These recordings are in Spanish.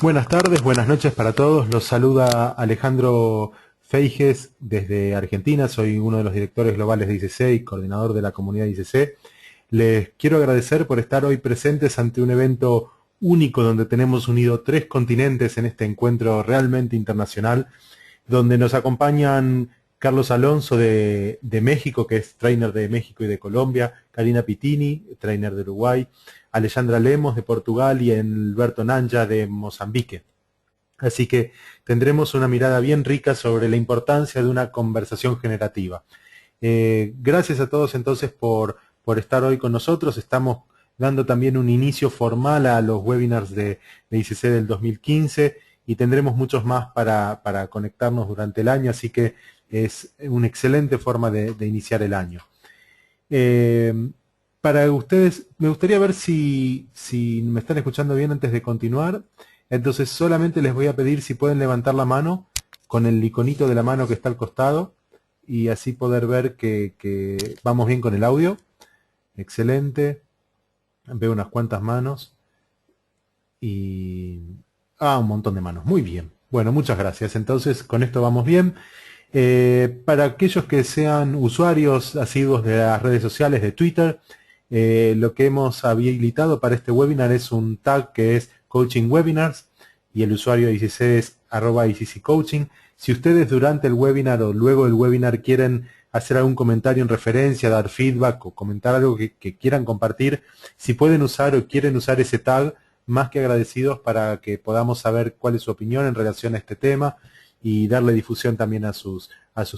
Buenas tardes, buenas noches para todos. Los saluda Alejandro Feijes desde Argentina. Soy uno de los directores globales de ICC y coordinador de la comunidad ICC. Les quiero agradecer por estar hoy presentes ante un evento único donde tenemos unido 3 continentes en este encuentro realmente internacional, donde nos acompañan Carlos Alonso de México, que es trainer de México y de Colombia, Karina Pitini, trainer de Uruguay, Alexandra Lemos de Portugal y Alberto Nanja de Mozambique. Así que tendremos una mirada bien rica sobre la importancia de una conversación generativa. Gracias a todos entonces por estar hoy con nosotros. Estamos dando también un inicio formal a los webinars de ICC del 2015 y tendremos muchos más para conectarnos durante el año, así que es una excelente forma de iniciar el año. Para ustedes, me gustaría ver si me están escuchando bien antes de continuar. Entonces solamente les voy a pedir si pueden levantar la mano con el iconito de la mano que está al costado y así poder ver que vamos bien con el audio. Excelente. Veo unas cuantas manos. Y... un montón de manos. Muy bien. Bueno, muchas gracias. Entonces con esto vamos bien. Para aquellos que sean usuarios asiduos de las redes sociales de Twitter, lo que hemos habilitado para este webinar es un tag que es Coaching Webinars y el usuario de ICC es @ICCcoaching. Si ustedes durante el webinar o luego del webinar quieren hacer algún comentario en referencia, dar feedback o comentar algo que quieran compartir, si pueden usar o quieren usar ese tag, más que agradecidos para que podamos saber cuál es su opinión en relación a este tema y darle difusión también a sus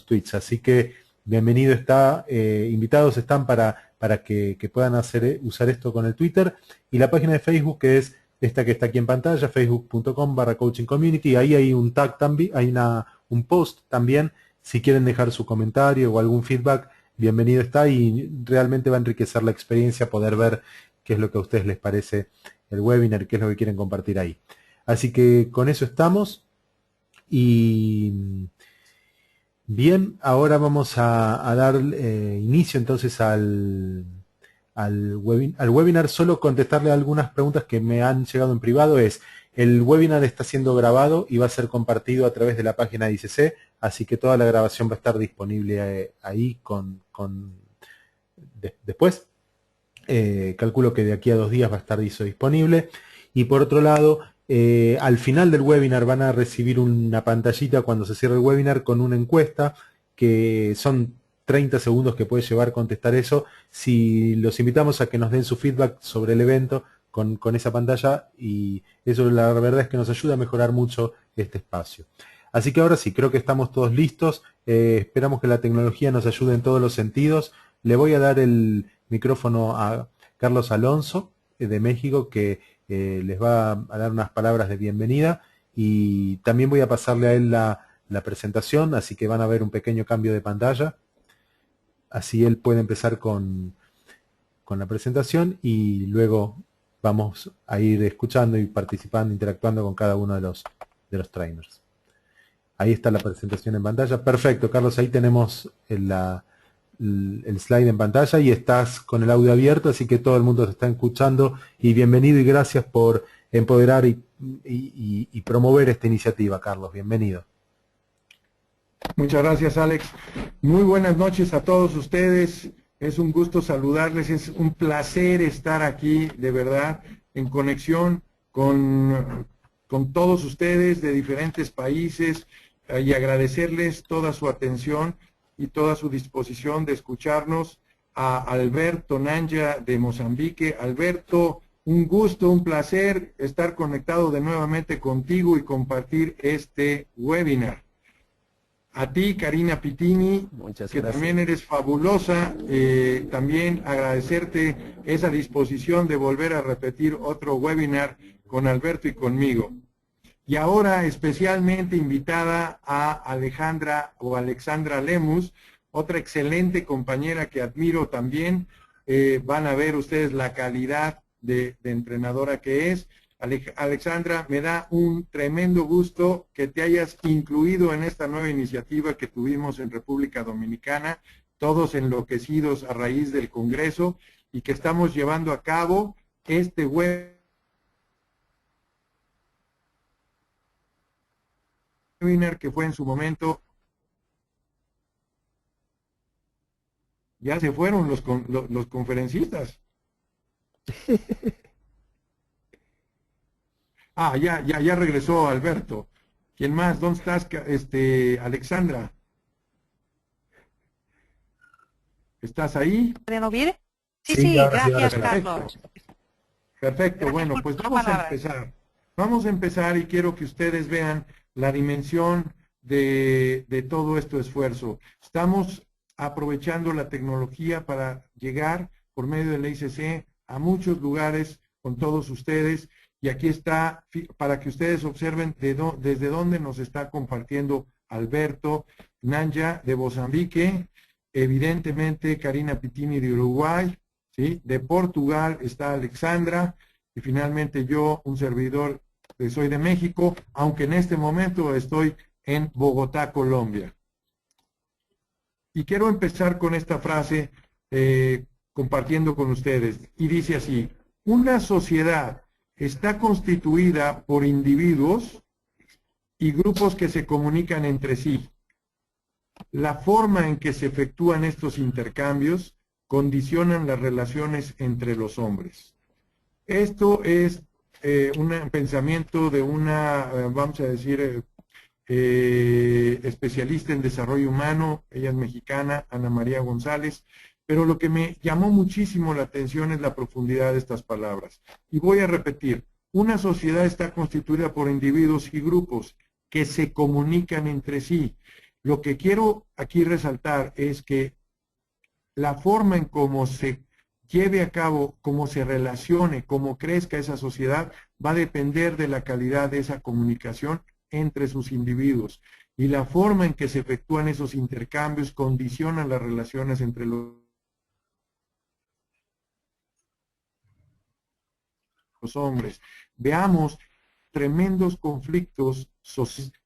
tweets. Así que bienvenido está, invitados están para que puedan usar esto con el Twitter y la página de Facebook, que es esta que está aquí en pantalla, facebook.com/coachingcommunity. Ahí hay un tag también, hay un post también. Si quieren dejar su comentario o algún feedback, bienvenido está y realmente va a enriquecer la experiencia poder ver qué es lo que a ustedes les parece el webinar, qué es lo que quieren compartir ahí. Así que con eso estamos y... Bien, ahora vamos a dar inicio entonces al webinar. Solo contestarle algunas preguntas que me han llegado en privado. El webinar está siendo grabado y va a ser compartido a través de la página de ICC, así que toda la grabación va a estar disponible ahí después. Calculo que de aquí a 2 días va a estar eso disponible. Y por otro lado, al final del webinar van a recibir una pantallita cuando se cierre el webinar con una encuesta que son 30 segundos que puede llevar contestar eso. Si los invitamos a que nos den su feedback sobre el evento con esa pantalla, y eso la verdad es que nos ayuda a mejorar mucho este espacio. Así que ahora sí, creo que estamos todos listos. Esperamos que la tecnología nos ayude en todos los sentidos. Le voy a dar el micrófono a Carlos Alonso de México, que les va a dar unas palabras de bienvenida y también voy a pasarle a él la presentación, así que van a ver un pequeño cambio de pantalla. Así él puede empezar con la presentación y luego vamos a ir escuchando y participando, interactuando con cada uno de los trainers. Ahí está la presentación en pantalla. Perfecto, Carlos, ahí tenemos el slide en pantalla y estás con el audio abierto, así que todo el mundo te está escuchando y bienvenido y gracias por empoderar y promover esta iniciativa, Carlos. Bienvenido. Muchas gracias, Alex. Muy buenas noches a todos ustedes. Es un gusto saludarles, es un placer estar aquí, de verdad, en conexión con todos ustedes de diferentes países y agradecerles toda su atención y toda su disposición de escucharnos. A Alberto Nanja de Mozambique. Alberto, un gusto, un placer estar conectado de nuevamente contigo y compartir este webinar. A ti, Karina Pitini, que también eres fabulosa, también agradecerte esa disposición de volver a repetir otro webinar con Alberto y conmigo. Y ahora especialmente invitada a Alexandra Lemus, otra excelente compañera que admiro también. Van a ver ustedes la calidad de entrenadora que es. Alexandra, me da un tremendo gusto que te hayas incluido en esta nueva iniciativa que tuvimos en República Dominicana, todos enloquecidos a raíz del Congreso, y que estamos llevando a cabo este webinar webinar que fue en su momento. Ya se fueron los conferencistas. Ah, ya regresó Alberto. ¿Quién más? ¿Dónde estás, Alexandra? ¿Estás ahí? ¿Pueden oír? Sí, Sí, sí, ahora sí, ahora gracias, sí. Carlos. Perfecto, Gracias bueno, por pues tus vamos a palabras. empezar. Vamos a empezar y quiero que ustedes vean la dimensión de todo este esfuerzo. Estamos aprovechando la tecnología para llegar por medio de la ICC a muchos lugares con todos ustedes. Y aquí está para que ustedes observen desde dónde nos está compartiendo Alberto Nanja de Mozambique, evidentemente Karina Pitini de Uruguay, ¿sí? De Portugal está Alexandra y finalmente yo, un servidor que soy de México, aunque en este momento estoy en Bogotá, Colombia. Y quiero empezar con esta frase compartiendo con ustedes. Y dice así: una sociedad está constituida por individuos y grupos que se comunican entre sí. La forma en que se efectúan estos intercambios condicionan las relaciones entre los hombres. Esto es un pensamiento de una, vamos a decir, especialista en desarrollo humano, ella es mexicana, Ana María González, pero lo que me llamó muchísimo la atención es la profundidad de estas palabras. Y voy a repetir: una sociedad está constituida por individuos y grupos que se comunican entre sí. Lo que quiero aquí resaltar es que la forma en cómo se lleve a cabo, cómo se relacione, cómo crezca esa sociedad, va a depender de la calidad de esa comunicación entre sus individuos. Y la forma en que se efectúan esos intercambios condiciona las relaciones entre los hombres. Veamos tremendos conflictos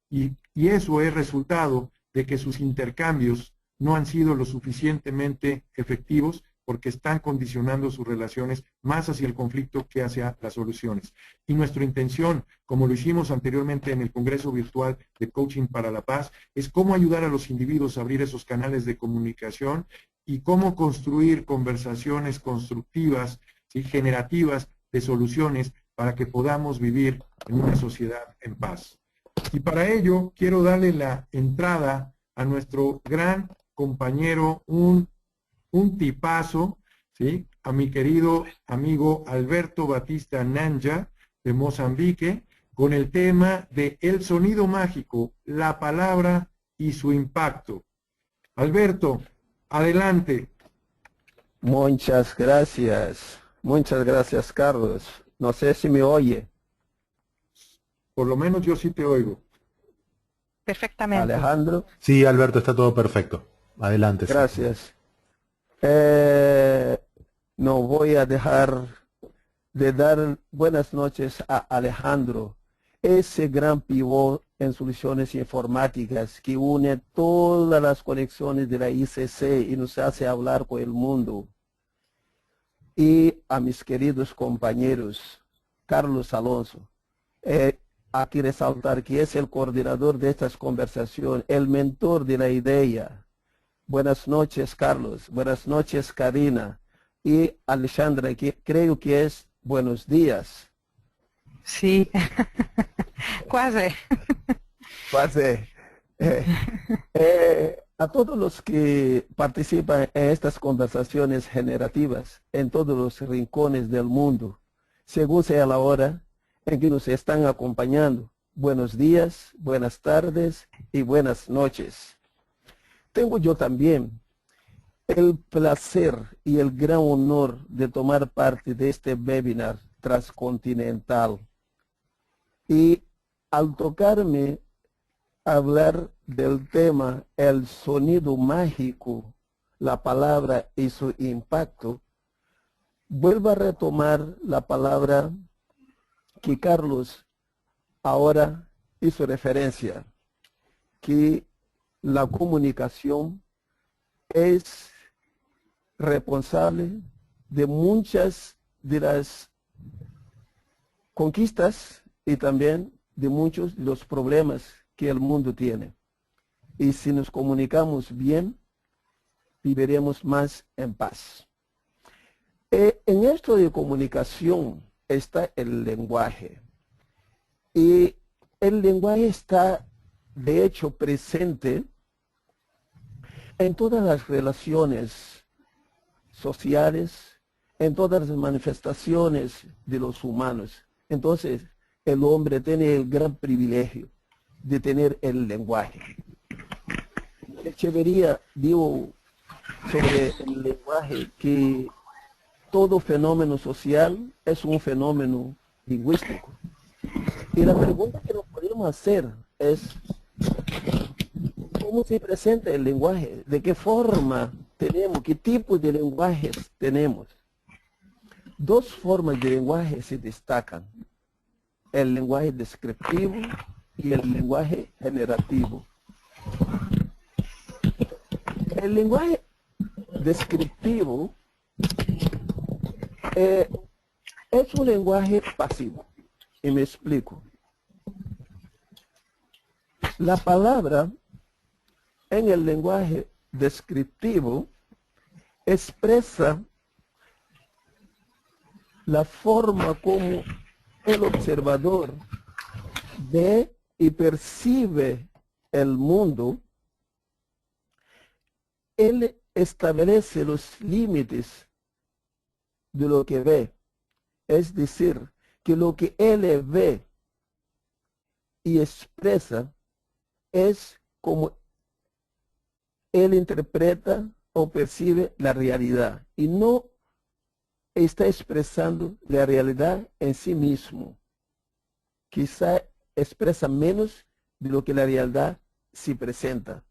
y eso es resultado de que sus intercambios no han sido lo suficientemente efectivos porque están condicionando sus relaciones más hacia el conflicto que hacia las soluciones. Y nuestra intención, como lo hicimos anteriormente en el Congreso Virtual de Coaching para la Paz, es cómo ayudar a los individuos a abrir esos canales de comunicación y cómo construir conversaciones constructivas, ¿sí?, generativas de soluciones para que podamos vivir en una sociedad en paz. Y para ello quiero darle la entrada a nuestro gran compañero, un tipazo, ¿sí?, a mi querido amigo Alberto Batista Nanja de Mozambique, con el tema de el sonido mágico, la palabra y su impacto. Alberto, adelante. Muchas gracias, Carlos. No sé si me oye. Por lo menos yo sí te oigo. Perfectamente. Alejandro, Sí, Alberto, está todo perfecto. Adelante. sí. gracias. No voy a dejar de dar buenas noches a Alejandro, ese gran pivot en soluciones informáticas que une todas las conexiones de la ICC y nos hace hablar con el mundo. Y a mis queridos compañeros, Carlos Alonso, aquí resaltar que es el coordinador de estas conversaciones, el mentor de la idea. Buenas noches, Carlos. Buenas noches, Karina. Y Alexandra, que creo que es buenos días. Sí, quase. Pase. A todos los que participan en estas conversaciones generativas en todos los rincones del mundo, según sea la hora en que nos están acompañando, buenos días, buenas tardes y buenas noches. Tengo yo también el placer y el gran honor de tomar parte de este webinar transcontinental. Y al tocarme hablar del tema el sonido mágico, la palabra y su impacto, vuelvo a retomar la palabra que Carlos ahora hizo referencia, que la comunicación es responsable de muchas de las conquistas y también de muchos de los problemas que el mundo tiene. Y si nos comunicamos bien, viviremos más en paz. En esto de comunicación está el lenguaje. Y el lenguaje está, de hecho, presente en todas las relaciones sociales, en todas las manifestaciones de los humanos. Entonces, el hombre tiene el gran privilegio de tener el lenguaje. Echeverría dijo sobre el lenguaje que todo fenómeno social es un fenómeno lingüístico. Y la pregunta que nos podemos hacer es, ¿cómo se presenta el lenguaje? ¿De qué forma tenemos? ¿Qué tipo de lenguajes tenemos? Dos formas de lenguaje se destacan: el lenguaje descriptivo y el lenguaje generativo. El lenguaje descriptivo es un lenguaje pasivo. Y me explico. La palabra en el lenguaje descriptivo expresa la forma como el observador ve y percibe el mundo. Él establece los límites de lo que ve. Es decir, que lo que él ve y expresa es como él interpreta o percibe la realidad, y no está expresando la realidad en sí mismo. Quizá expresa menos de lo que la realidad se presenta.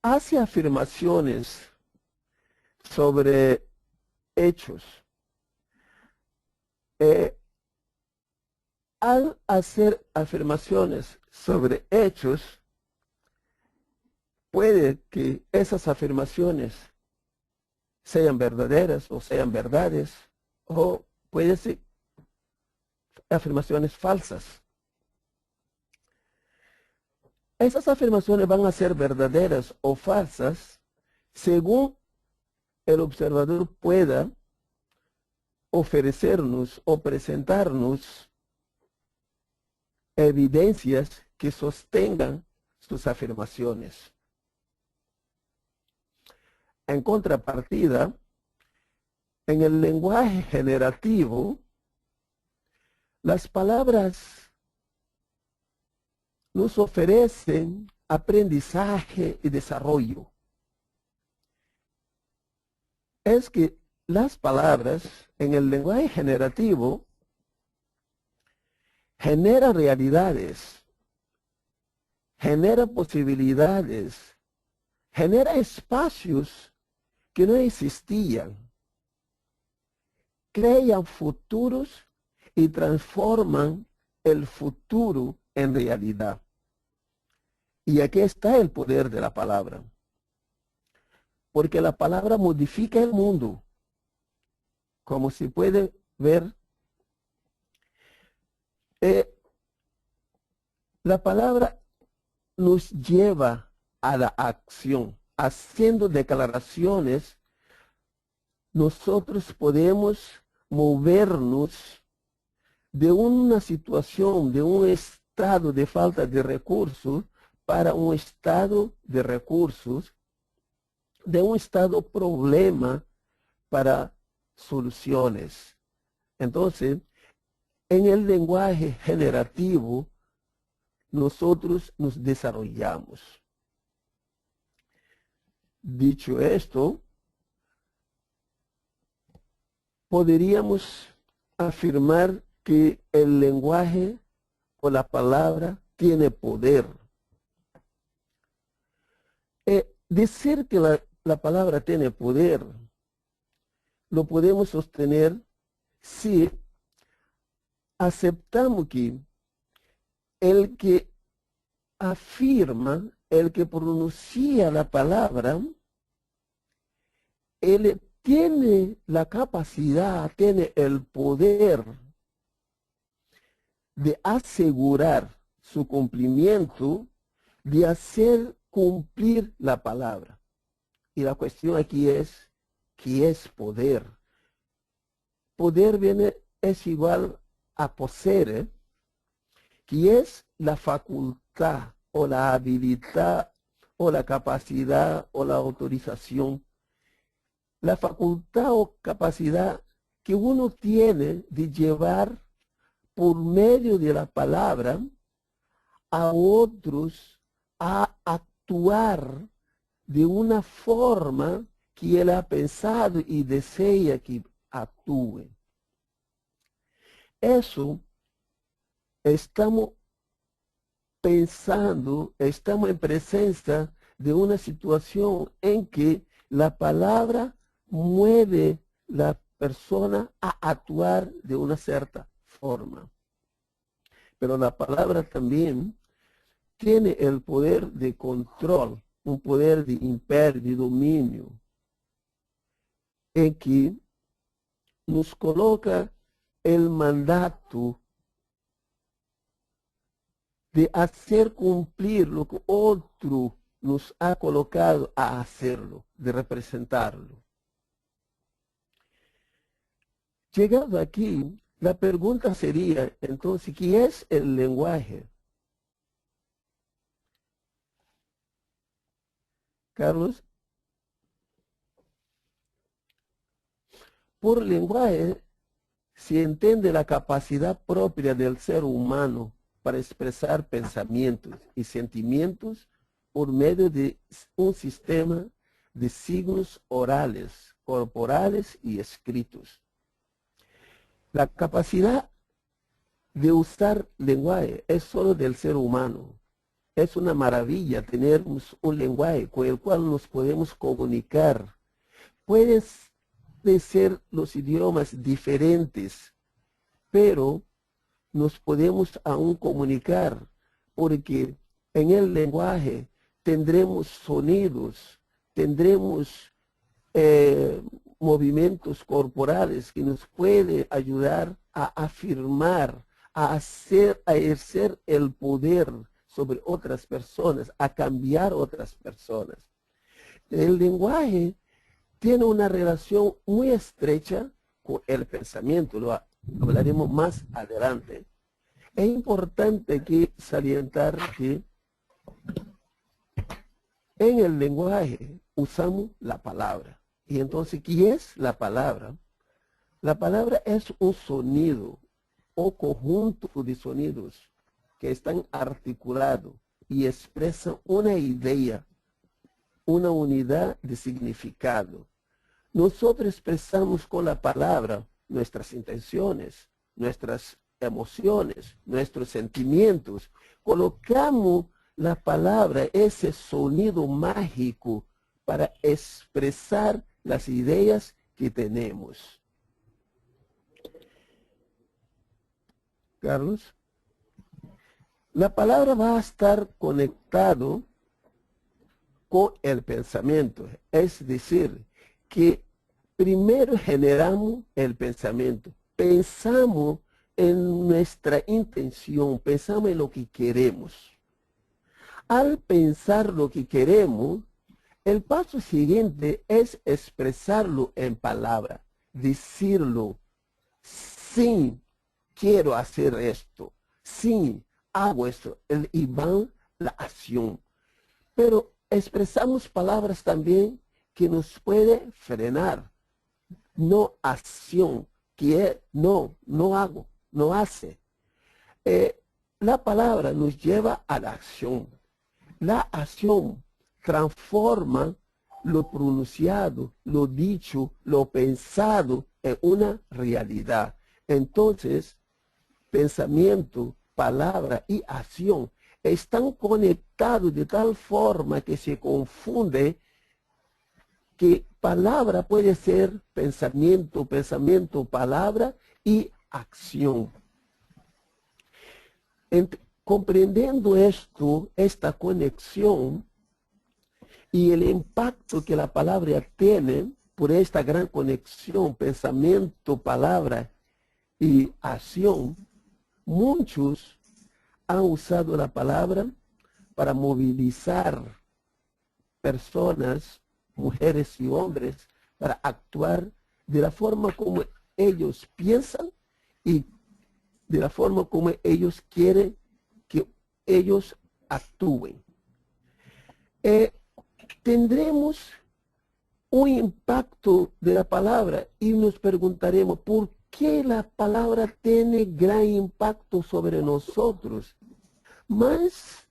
Hace afirmaciones sobre hechos. Al hacer afirmaciones sobre hechos, puede que esas afirmaciones sean verdaderas o sean verdades, o puede ser afirmaciones falsas. Esas afirmaciones van a ser verdaderas o falsas según el observador pueda ofrecernos o presentarnos evidencias que sostengan sus afirmaciones. En contrapartida, en el lenguaje generativo, las palabras nos ofrecen aprendizaje y desarrollo. Es que las palabras en el lenguaje generativo generan realidades, generan posibilidades, generan espacios que no existían, crean futuros y transforman el futuro en realidad. Y aquí está el poder de la palabra. Porque la palabra modifica el mundo. Como se puede ver, la palabra nos lleva a la acción. Haciendo declaraciones, nosotros podemos movernos de una situación, de un estado de falta de recursos, para un estado de recursos, de un estado problema para soluciones. Entonces, en el lenguaje generativo, nosotros nos desarrollamos. Dicho esto, podríamos afirmar que el lenguaje o la palabra tiene poder. Decir que la palabra tiene poder lo podemos sostener si aceptamos que el que afirma, el que pronuncia la palabra, él tiene la capacidad, tiene el poder de asegurar su cumplimiento, de hacer cumplir la palabra. Y la cuestión aquí es, ¿qué es poder? Poder es igual a poseer, que es la facultad o la habilidad o la capacidad o la autorización. La facultad o capacidad que uno tiene de llevar por medio de la palabra a otros a actuar de una forma que él ha pensado y desea que actúe. Eso estamos pensando, estamos en presencia de una situación en que la palabra mueve a la persona a actuar de una cierta forma. Pero la palabra también tiene el poder de control, un poder de imperio, de dominio, en que nos coloca el mandato de hacer cumplir lo que otro nos ha colocado a hacerlo, de representarlo. Llegado aquí, la pregunta sería, entonces, ¿qué es el lenguaje? Carlos, por lenguaje se entiende la capacidad propia del ser humano para expresar pensamientos y sentimientos por medio de un sistema de signos orales, corporales y escritos. La capacidad de usar lenguaje es solo del ser humano. Es una maravilla tener un lenguaje con el cual nos podemos comunicar. Pueden ser los idiomas diferentes, pero nos podemos aún comunicar, porque en el lenguaje tendremos sonidos, tendremos movimientos corporales que nos pueden ayudar a afirmar, a ejercer el poder sobre otras personas, a cambiar otras personas. El lenguaje tiene una relación muy estrecha con el pensamiento, lo hablaremos más adelante. Es importante que salientar que en el lenguaje usamos la palabra. Y entonces, ¿qué es la palabra? La palabra es un sonido o conjunto de sonidos que están articulados y expresan una idea, una unidad de significado. Nosotros expresamos con la palabra nuestras intenciones, nuestras emociones, nuestros sentimientos. Colocamos la palabra, ese sonido mágico, para expresar las ideas que tenemos. Carlos, la palabra va a estar conectado con el pensamiento, es decir, que primero generamos el pensamiento, pensamos en nuestra intención, pensamos en lo que queremos. Al pensar lo que queremos, el paso siguiente es expresarlo en palabra, decirlo, sí, quiero hacer esto, sí, hago esto, y va la acción. Pero expresamos palabras también que nos puede frenar, no acción, que es no hago, no hace. La palabra nos lleva a la acción. La acción transforma lo pronunciado, lo dicho, lo pensado en una realidad. Entonces, pensamiento, palabra y acción están conectados de tal forma que se confunde que palabra puede ser pensamiento, palabra y acción. Comprendiendo esto, esta conexión y el impacto que la palabra tiene por esta gran conexión, pensamiento, palabra y acción, muchos han usado la palabra para movilizar personas, mujeres y hombres, para actuar de la forma como ellos piensan y de la forma como ellos quieren que ellos actúen. Tendremos un impacto de la palabra y nos preguntaremos por qué la palabra tiene gran impacto sobre nosotros. Más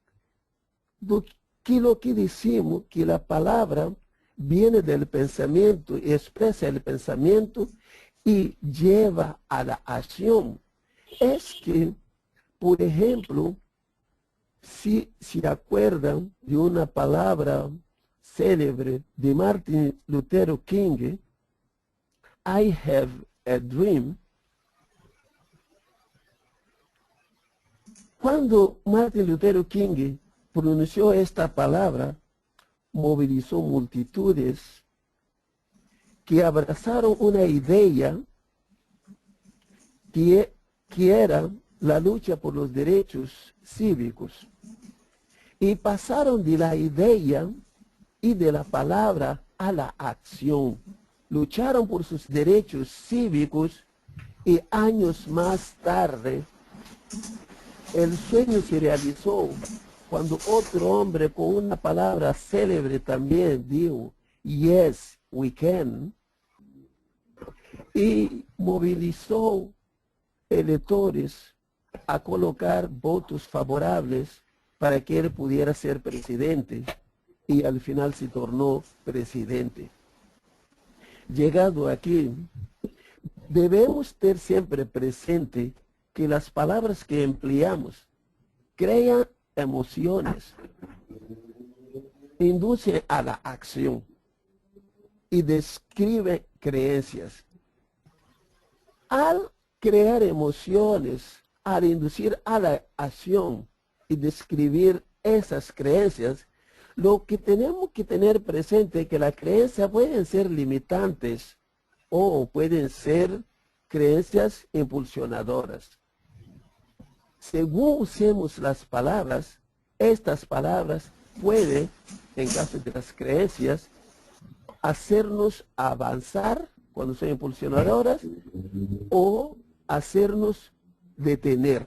que lo que decimos, que la palabra viene del pensamiento y expresa el pensamiento y lleva a la acción. Es que, por ejemplo, si se acuerdan de una palabra célebre de Martin Luther King, I have a dream. Cuando Martin Luther King pronunció esta palabra, movilizó multitudes que abrazaron una idea que era la lucha por los derechos cívicos y pasaron de la idea y de la palabra a la acción. Lucharon por sus derechos cívicos y años más tarde el sueño se realizó cuando otro hombre con una palabra célebre también dijo, yes, we can, y movilizó electores a colocar votos favorables para que él pudiera ser presidente y al final se tornó presidente. Llegado aquí, debemos tener siempre presente que las palabras que empleamos crean emociones, inducen a la acción y describen creencias. Al crear emociones, al inducir a la acción y describir esas creencias, lo que tenemos que tener presente es que las creencias pueden ser limitantes o pueden ser creencias impulsionadoras. Según usemos las palabras, estas palabras pueden, en caso de las creencias, hacernos avanzar cuando son impulsionadoras o hacernos detener.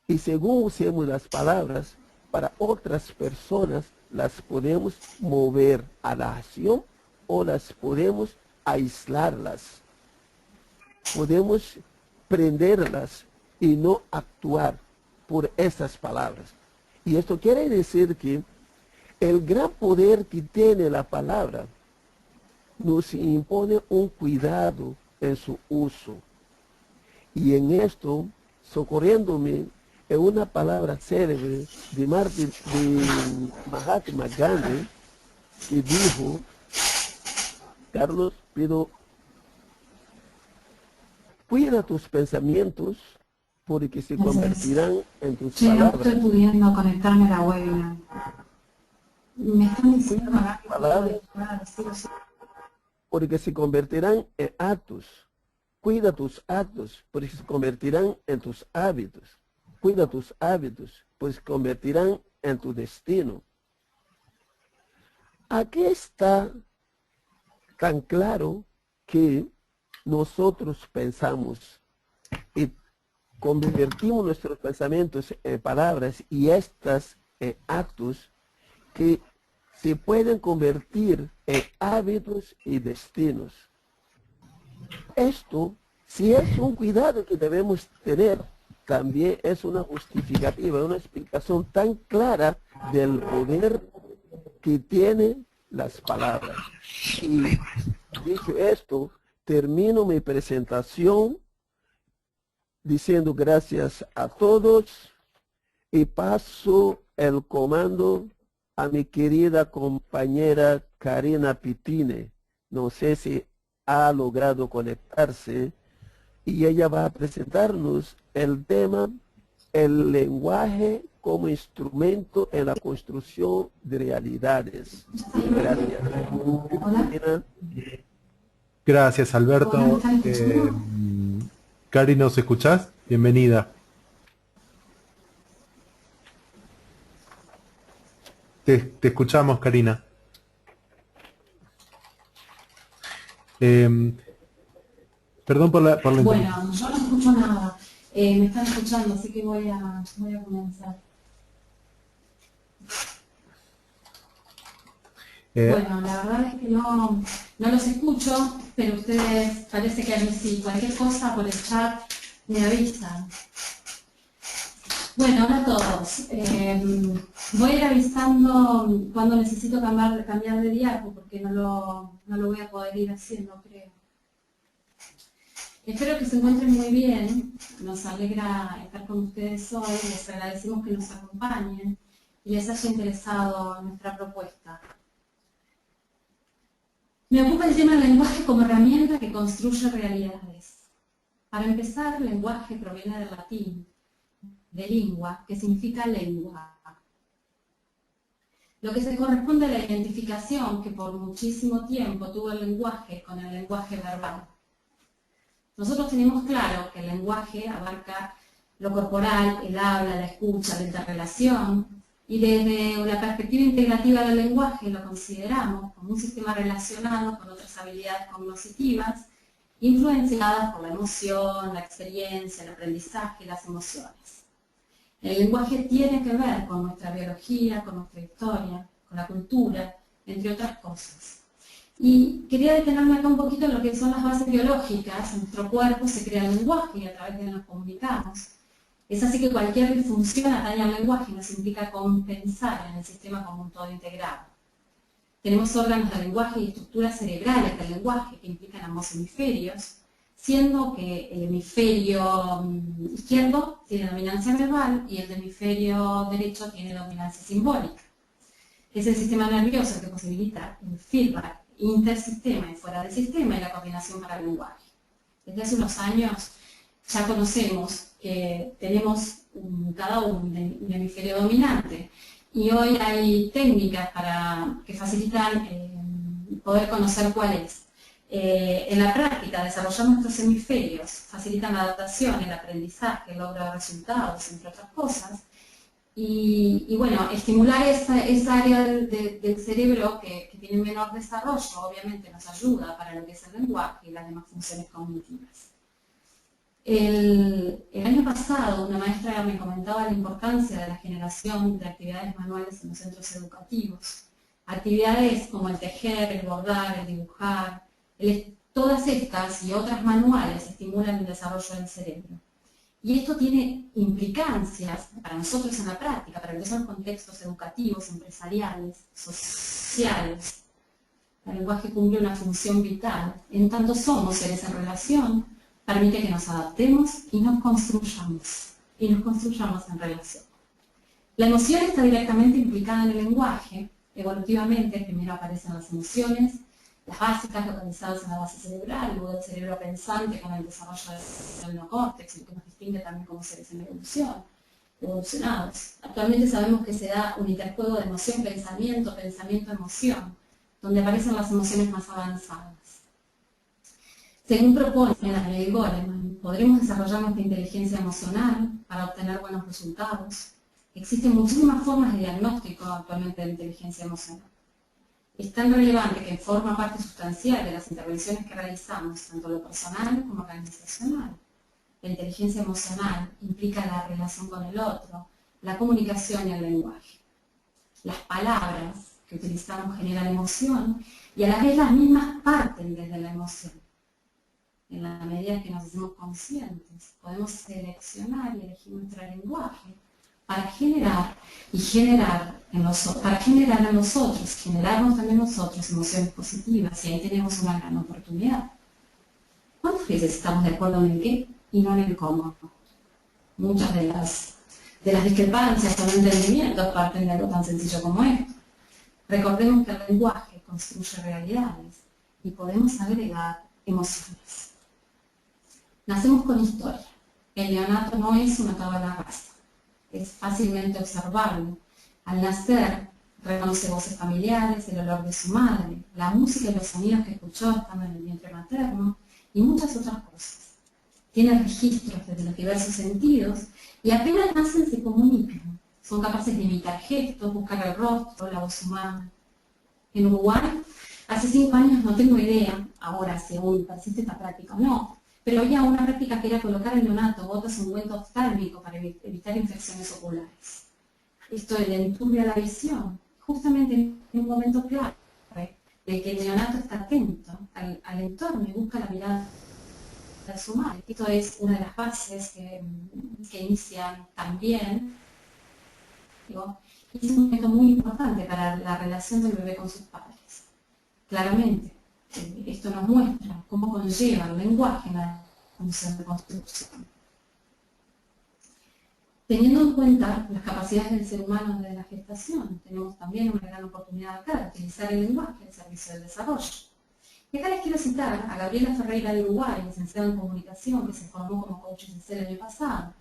Y según usemos las palabras, para otras personas las podemos mover a la acción o las podemos aislarlas. Podemos prenderlas y no actuar por esas palabras. Y esto quiere decir que el gran poder que tiene la palabra nos impone un cuidado en su uso. Y en esto, socorriéndome en una palabra célebre de Mahatma Gandhi, que dijo, Carlos, pido, cuida tus pensamientos porque se convertirán en tus palabras. No estoy pudiendo conectarme a la webinar. Me están diciendo palabras porque se convertirán en actos. Cuida tus actos porque se convertirán en tus hábitos. Cuida tus hábitos pues se convertirán en tu destino. Aquí está tan claro que nosotros pensamos y convertimos nuestros pensamientos en palabras y estas en actos que se pueden convertir en hábitos y destinos. Esto, si es un cuidado que debemos tener, también es una justificativa, una explicación tan clara del poder que tienen las palabras. Y dicho esto, termino mi presentación diciendo gracias a todos y paso el comando a mi querida compañera Karina Pitine. No sé si ha logrado conectarse y ella va a presentarnos el tema, el lenguaje como instrumento en la construcción de realidades. Gracias. Hola. Gracias, Alberto. Hola, ¿me están escuchando? Cari, ¿nos escuchás? Bienvenida. Te escuchamos, Karina. Perdón por la Bueno, yo no escucho nada. Me están escuchando, así que voy a comenzar. Bueno, la verdad es que no los escucho, pero ustedes parece que a mí sí. Cualquier cosa por el chat me avisan. Bueno, hola a todos. Voy a ir avisando cuando necesito cambiar de diapo, porque no lo voy a poder ir haciendo, creo. Espero que se encuentren muy bien. Nos alegra estar con ustedes hoy. Les agradecemos que nos acompañen y les haya interesado nuestra propuesta. Me ocupa el tema del lenguaje como herramienta que construye realidades. Para empezar, el lenguaje proviene del latín, de lingua, que significa lengua. Lo que se corresponde a la identificación que por muchísimo tiempo tuvo el lenguaje con el lenguaje verbal. Nosotros tenemos claro que el lenguaje abarca lo corporal, el habla, la escucha, la interrelación, y desde la perspectiva integrativa del lenguaje lo consideramos como un sistema relacionado con otras habilidades cognitivas, influenciadas por la emoción, la experiencia, el aprendizaje y las emociones. El lenguaje tiene que ver con nuestra biología, con nuestra historia, con la cultura, entre otras cosas. Y quería detenerme acá un poquito en lo que son las bases biológicas. En nuestro cuerpo se crea el lenguaje y a través de él nos comunicamos. Es así que cualquier disfunción atañe al lenguaje y nos implica compensar en el sistema como un todo integrado. Tenemos órganos del lenguaje y estructuras cerebrales del lenguaje que implican ambos hemisferios, siendo que el hemisferio izquierdo tiene dominancia verbal y el hemisferio derecho tiene dominancia simbólica. Es el sistema nervioso que posibilita el feedback intersistema y fuera del sistema y la coordinación para el lenguaje. Desde hace unos años ya conocemos que tenemos cada uno un hemisferio dominante y hoy hay técnicas que facilitan poder conocer cuál es. En la práctica, desarrollar nuestros hemisferios facilitan la adaptación, el aprendizaje, el logro de resultados, entre otras cosas. Y bueno, estimular esa área del cerebro que tiene menor desarrollo, obviamente nos ayuda para lo que es el lenguaje y las demás funciones cognitivas. El año pasado una maestra me comentaba la importancia de la generación de actividades manuales en los centros educativos. Actividades como el tejer, el bordar, el dibujar, todas estas y otras manuales estimulan el desarrollo del cerebro. Y esto tiene implicancias para nosotros en la práctica, para lo que son contextos educativos, empresariales, sociales. El lenguaje cumple una función vital. En tanto somos seres en relación, permite que nos adaptemos y nos construyamos en relación. La emoción está directamente implicada en el lenguaje. Evolutivamente, primero aparecen las emociones, las básicas localizadas en la base cerebral, luego el cerebro pensante con el desarrollo del neocórtex, lo que nos distingue también como seres en evolución, evolucionados. Actualmente sabemos que se da un interjuego de emoción, pensamiento, emoción, donde aparecen las emociones más avanzadas. Según propone Daniel Goleman, podremos desarrollar nuestra inteligencia emocional para obtener buenos resultados. Existen muchísimas formas de diagnóstico actualmente de inteligencia emocional. Es tan relevante que forma parte sustancial de las intervenciones que realizamos, tanto lo personal como organizacional. La inteligencia emocional implica la relación con el otro, la comunicación y el lenguaje. Las palabras que utilizamos generan emoción y a la vez las mismas parten desde la emoción. En la medida que nos hacemos conscientes, podemos seleccionar y elegir nuestro lenguaje para generar en nosotros, generarnos también nosotros emociones positivas, y ahí tenemos una gran oportunidad. ¿Cuántas veces estamos de acuerdo en el qué y no en el cómo? Muchas de las discrepancias o entendimientos parten de algo tan sencillo como esto. Recordemos que el lenguaje construye realidades y podemos agregar emociones. Nacemos con historia. El neonato no es una tabla rasa. Es fácilmente observable. Al nacer, reconoce voces familiares, el olor de su madre, la música y los sonidos que escuchó estando en el vientre materno y muchas otras cosas. tiene registros de los diversos sentidos y apenas nacen se comunican. Son capaces de imitar gestos, buscar el rostro, la voz humana. En Uruguay, hace 5 años no tengo idea, ahora si aún persiste esta práctica o no, pero había una práctica que era colocar al neonato gotas de ungüento oftálmico para evitar infecciones oculares. Esto le enturbia la visión, justamente en un momento clave, de que el neonato está atento al entorno y busca la mirada de su madre. Esto es una de las bases que inician también, digo, y es un momento muy importante para la relación del bebé con sus padres. Claramente, esto nos muestra cómo conlleva el lenguaje en la función de construcción. Teniendo en cuenta las capacidades del ser humano desde la gestación, tenemos también una gran oportunidad acá de utilizar el lenguaje al servicio del desarrollo. Y acá les quiero citar a Gabriela Ferreira de Uruguay, licenciada en comunicación, que se formó como coach CC el año pasado.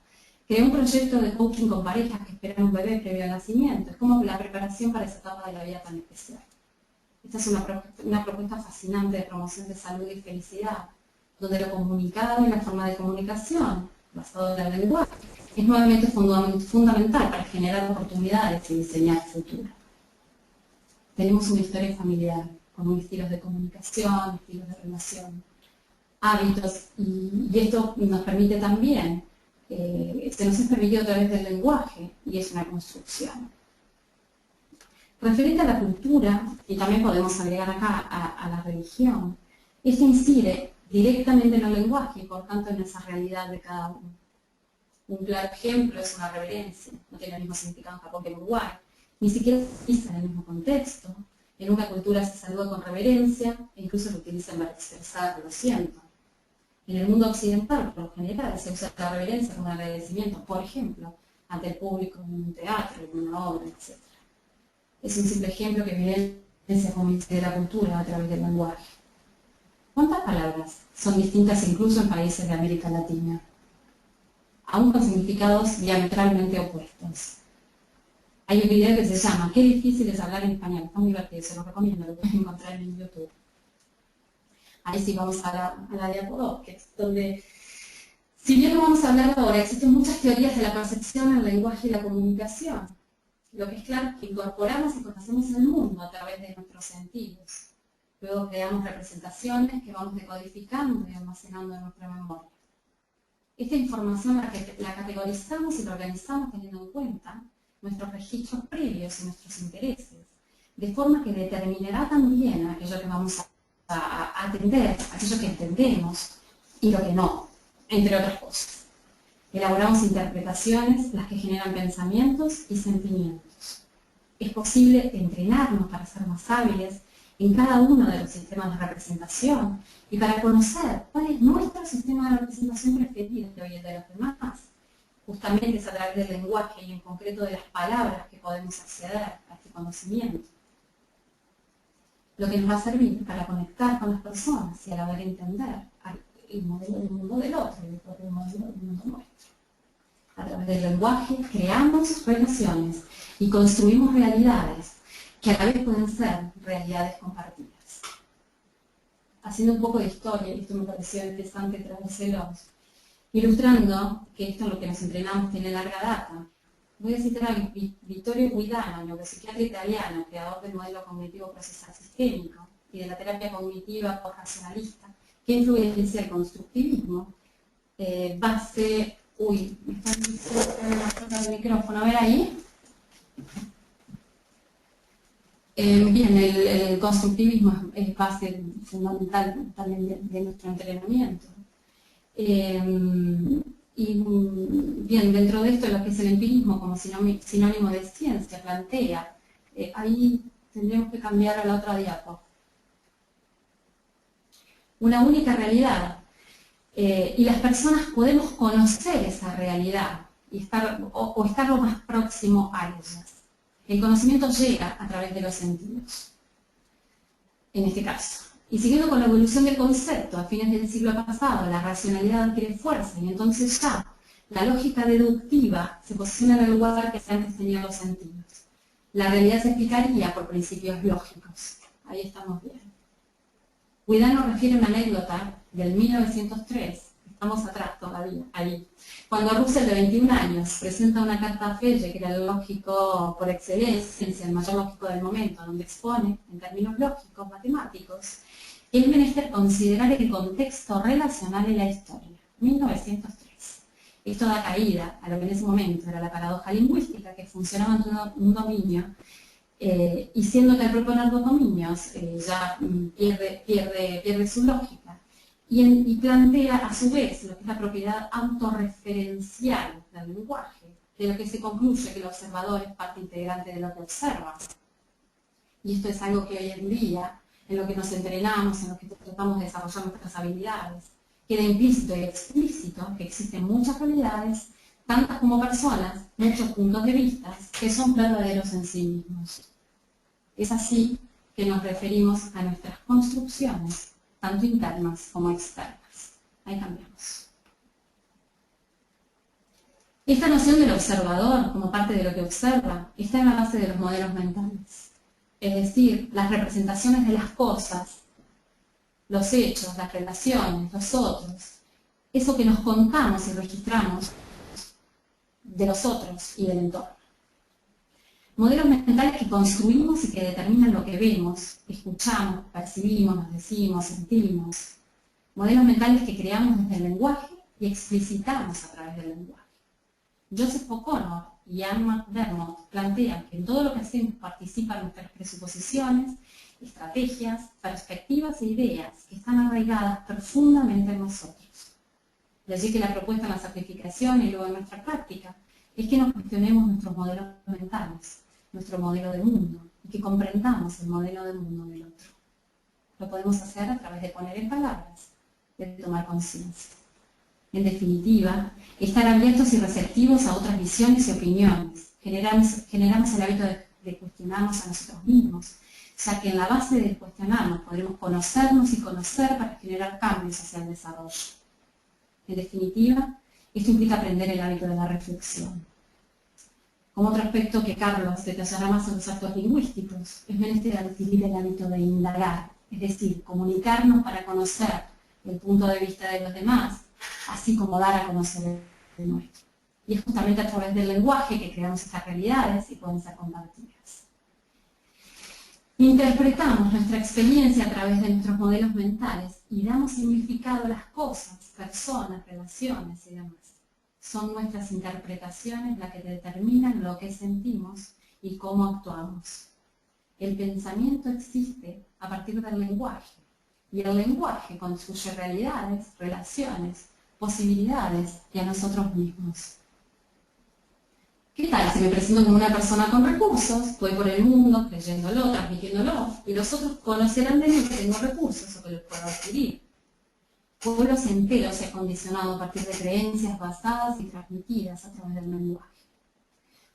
Creó un proyecto de coaching con parejas que esperan un bebé previo al nacimiento. Es como la preparación para esa etapa de la vida tan especial. Esta es una propuesta fascinante de promoción de salud y felicidad, donde lo comunicado y la forma de comunicación, basado en el lenguaje, es nuevamente fundamental para generar oportunidades y diseñar futuro. Tenemos una historia familiar, con estilos de comunicación, estilos de relación, hábitos, y esto nos permite también, se nos es permitido a través del lenguaje, y es una construcción. Referente a la cultura, y también podemos agregar acá a la religión, esto incide directamente en el lenguaje y por tanto en esa realidad de cada uno. Un claro ejemplo es una reverencia, no tiene el mismo significado en Japón que en Uruguay, ni siquiera se utiliza en el mismo contexto. En una cultura se saluda con reverencia e incluso se utiliza para expresar lo siento. En el mundo occidental, por lo general, se usa la reverencia como un agradecimiento, por ejemplo, ante el público en un teatro, en una obra, etc. Es un simple ejemplo que evidencia cómo incide la cultura a través del lenguaje. ¿Cuántas palabras son distintas incluso en países de América Latina? Aún con significados diametralmente opuestos. Hay un video que se llama "Qué difícil es hablar en español", está muy divertido, se lo recomiendo, lo pueden encontrar en YouTube. Ahí sí vamos a la diapositiva, que es donde, si bien no vamos a hablar ahora, existen muchas teorías de la percepción, el lenguaje y la comunicación. Lo que es claro es que incorporamos y conocemos el mundo a través de nuestros sentidos. Luego creamos representaciones que vamos decodificando y almacenando en nuestra memoria. Esta información la categorizamos y la organizamos teniendo en cuenta nuestros registros previos y nuestros intereses, de forma que determinará también aquello que vamos a atender, aquello que entendemos y lo que no, entre otras cosas. Elaboramos interpretaciones, las que generan pensamientos y sentimientos. Es posible entrenarnos para ser más hábiles en cada uno de los sistemas de representación y para conocer cuál es nuestro sistema de representación preferido y el de los demás. Justamente es a través del lenguaje y en concreto de las palabras que podemos acceder a este conocimiento. Lo que nos va a servir para conectar con las personas y a la vez entender el modelo del mundo del otro y el propio modelo del mundo nuestro. A través del lenguaje creamos relaciones y construimos realidades que a la vez pueden ser realidades compartidas. Haciendo un poco de historia, y esto me pareció interesante traérselos, ilustrando que esto es lo que nos entrenamos tiene larga data. Voy a citar a Vittorio Guidana, neuropsiquiatra italiano, creador del modelo cognitivo procesal sistémico y de la terapia cognitiva post-racionalista, que influencia el constructivismo, base... Uy, me están diciendo el micrófono, a ver ahí. Bien, el constructivismo es base fundamental también de nuestro entrenamiento. Y bien, dentro de esto lo que es el empirismo como sinónimo de ciencia plantea, ahí tendremos que cambiar a la otra diapo. Una única realidad, y las personas podemos conocer esa realidad y estar lo más próximo a ellas. El conocimiento llega a través de los sentidos, en este caso. Y siguiendo con la evolución del concepto, a fines del siglo pasado, la racionalidad adquiere fuerza y entonces ya la lógica deductiva se posiciona en el lugar que se antes tenían los sentidos. La realidad se explicaría por principios lógicos. Ahí estamos bien. Guidano refiere una anécdota del 1903, estamos atrás todavía, ahí. Cuando Russell, de 21 años, presenta una carta a Frege, que era el lógico por excelencia, el mayor lógico del momento, donde expone, en términos lógicos, matemáticos, el menester considerar el contexto relacional en la historia, 1903. Esto da caída a lo que en ese momento era la paradoja lingüística, que funcionaba ante un dominio, y siendo que al proponer dos dominios ya pierde su lógica, y plantea a su vez lo que es la propiedad autorreferencial del lenguaje, de lo que se concluye que el observador es parte integrante de lo que observa. Y esto es algo que hoy en día, en lo que nos entrenamos, en lo que tratamos de desarrollar nuestras habilidades, queda implícito y explícito que existen muchas realidades, tantas como personas, muchos puntos de vista, que son verdaderos en sí mismos. Es así que nos referimos a nuestras construcciones, tanto internas como externas. Ahí cambiamos. Esta noción del observador, como parte de lo que observa, está en la base de los modelos mentales. Es decir, las representaciones de las cosas, los hechos, las relaciones, los otros, eso que nos contamos y registramos de los otros y del entorno. Modelos mentales que construimos y que determinan lo que vemos, escuchamos, percibimos, nos decimos, sentimos. Modelos mentales que creamos desde el lenguaje y explicitamos a través del lenguaje. Joseph O'Connor y Anne McDermott plantean que en todo lo que hacemos participan nuestras presuposiciones, estrategias, perspectivas e ideas que están arraigadas profundamente en nosotros. De allí que la propuesta en la certificación y luego en nuestra práctica es que nos cuestionemos nuestros modelos mentales, nuestro modelo de mundo, y que comprendamos el modelo de mundo del otro. Lo podemos hacer a través de poner en palabras, de tomar conciencia. En definitiva, estar abiertos y receptivos a otras visiones y opiniones. Generamos el hábito de cuestionarnos a nosotros mismos, ya que en la base del cuestionarnos podremos conocernos y conocer para generar cambios hacia el desarrollo. En definitiva, esto implica aprender el hábito de la reflexión. Como otro aspecto que Carlos detallará más en los actos lingüísticos, es menester adquirir el hábito de indagar, es decir, comunicarnos para conocer el punto de vista de los demás, así como dar a conocer el nuestro. Y es justamente a través del lenguaje que creamos estas realidades y pueden ser compartidas. Interpretamos nuestra experiencia a través de nuestros modelos mentales y damos significado a las cosas, personas, relaciones y demás. Son nuestras interpretaciones las que determinan lo que sentimos y cómo actuamos. El pensamiento existe a partir del lenguaje, y el lenguaje construye realidades, relaciones, posibilidades y a nosotros mismos. ¿Qué tal si me presento como una persona con recursos? Voy por el mundo creyéndolo, transmitiéndolo, y los otros conocerán de mí que tengo recursos o que los puedo adquirir. Pueblos enteros se han condicionado a partir de creencias basadas y transmitidas a través del lenguaje.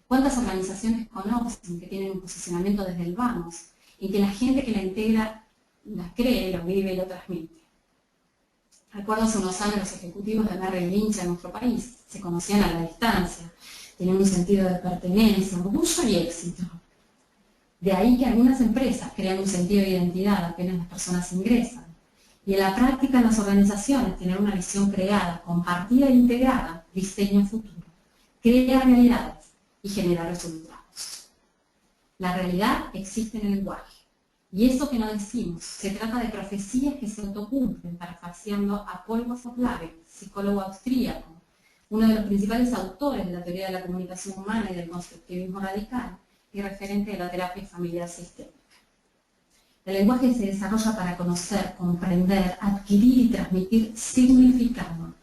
¿Cuántas organizaciones conocen que tienen un posicionamiento desde el vamos, en que la gente que la integra la cree, lo vive y lo transmite? Recuerdo hace unos años los ejecutivos de Merrill Lynch en nuestro país se conocían a la distancia, tenían un sentido de pertenencia, orgullo y éxito. De ahí que algunas empresas crean un sentido de identidad apenas las personas ingresan. Y en la práctica en las organizaciones tener una visión creada, compartida e integrada, diseño futuro, crea realidades y genera resultados. La realidad existe en el lenguaje. Y eso que no decimos, se trata de profecías que se autocumplen, parafraseando a Paul Watzlawick, psicólogo austríaco, uno de los principales autores de la teoría de la comunicación humana y del constructivismo radical, y referente de la terapia familiar sistémica. El lenguaje se desarrolla para conocer, comprender, adquirir y transmitir significado.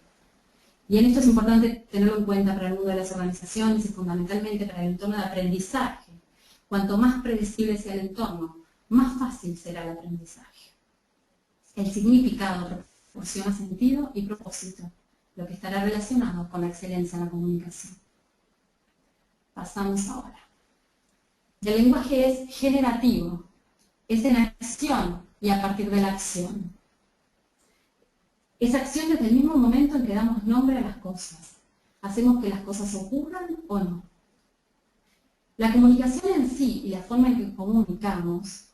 Y en esto es importante tenerlo en cuenta para el mundo de las organizaciones y fundamentalmente para el entorno de aprendizaje. Cuanto más predecible sea el entorno, más fácil será el aprendizaje. El significado proporciona sentido y propósito, lo que estará relacionado con la excelencia en la comunicación. Pasamos ahora. El lenguaje es generativo, es en acción y a partir de la acción. Es acción desde el mismo momento en que damos nombre a las cosas. Hacemos que las cosas ocurran o no. La comunicación en sí y la forma en que comunicamos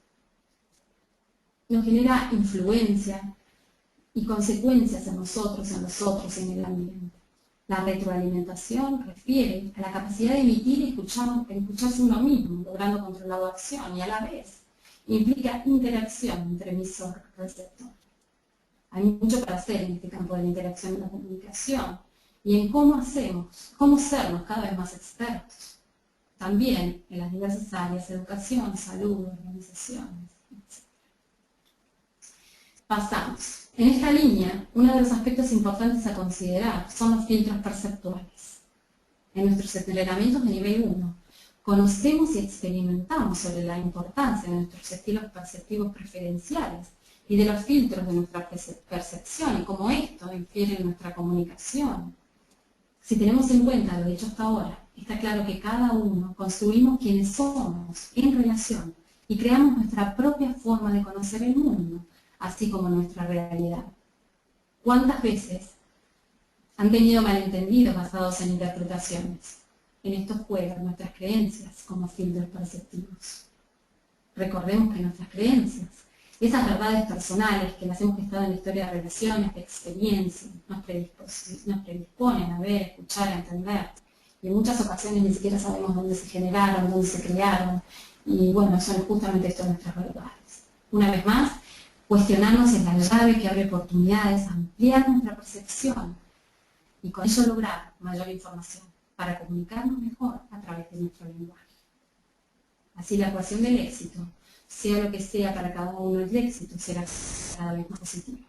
nos genera influencia y consecuencias en nosotros, en los otros y en el ambiente. La retroalimentación refiere a la capacidad de emitir y escucharse uno mismo, logrando controlar la acción, y a la vez implica interacción entre emisor y receptor. Hay mucho para hacer en este campo de la interacción y la comunicación, y en cómo sernos cada vez más expertos. También en las diversas áreas, educación, salud, organizaciones, etc. Pasamos. En esta línea, uno de los aspectos importantes a considerar son los filtros perceptuales. En nuestros entrenamientos de nivel 1, conocemos y experimentamos sobre la importancia de nuestros estilos perceptivos preferenciales y de los filtros de nuestra percepción y cómo esto infiere en nuestra comunicación. Si tenemos en cuenta lo dicho hasta ahora, está claro que cada uno construimos quienes somos en relación y creamos nuestra propia forma de conocer el mundo, así como nuestra realidad. ¿Cuántas veces han tenido malentendidos basados en interpretaciones? En esto juegan nuestras creencias como filtros perceptivos. Recordemos que nuestras creencias, esas verdades personales que las hemos gestado en la historia de relaciones, de experiencia, nos predisponen a ver, escuchar, a entender. Y en muchas ocasiones ni siquiera sabemos dónde se generaron, dónde se crearon. Y bueno, son justamente esto nuestras verdades. Una vez más, cuestionarnos es la llave que abre oportunidades, ampliar nuestra percepción y con ello lograr mayor información para comunicarnos mejor a través de nuestro lenguaje. Así la ecuación del éxito, sea lo que sea para cada uno el éxito, será cada vez más positivo.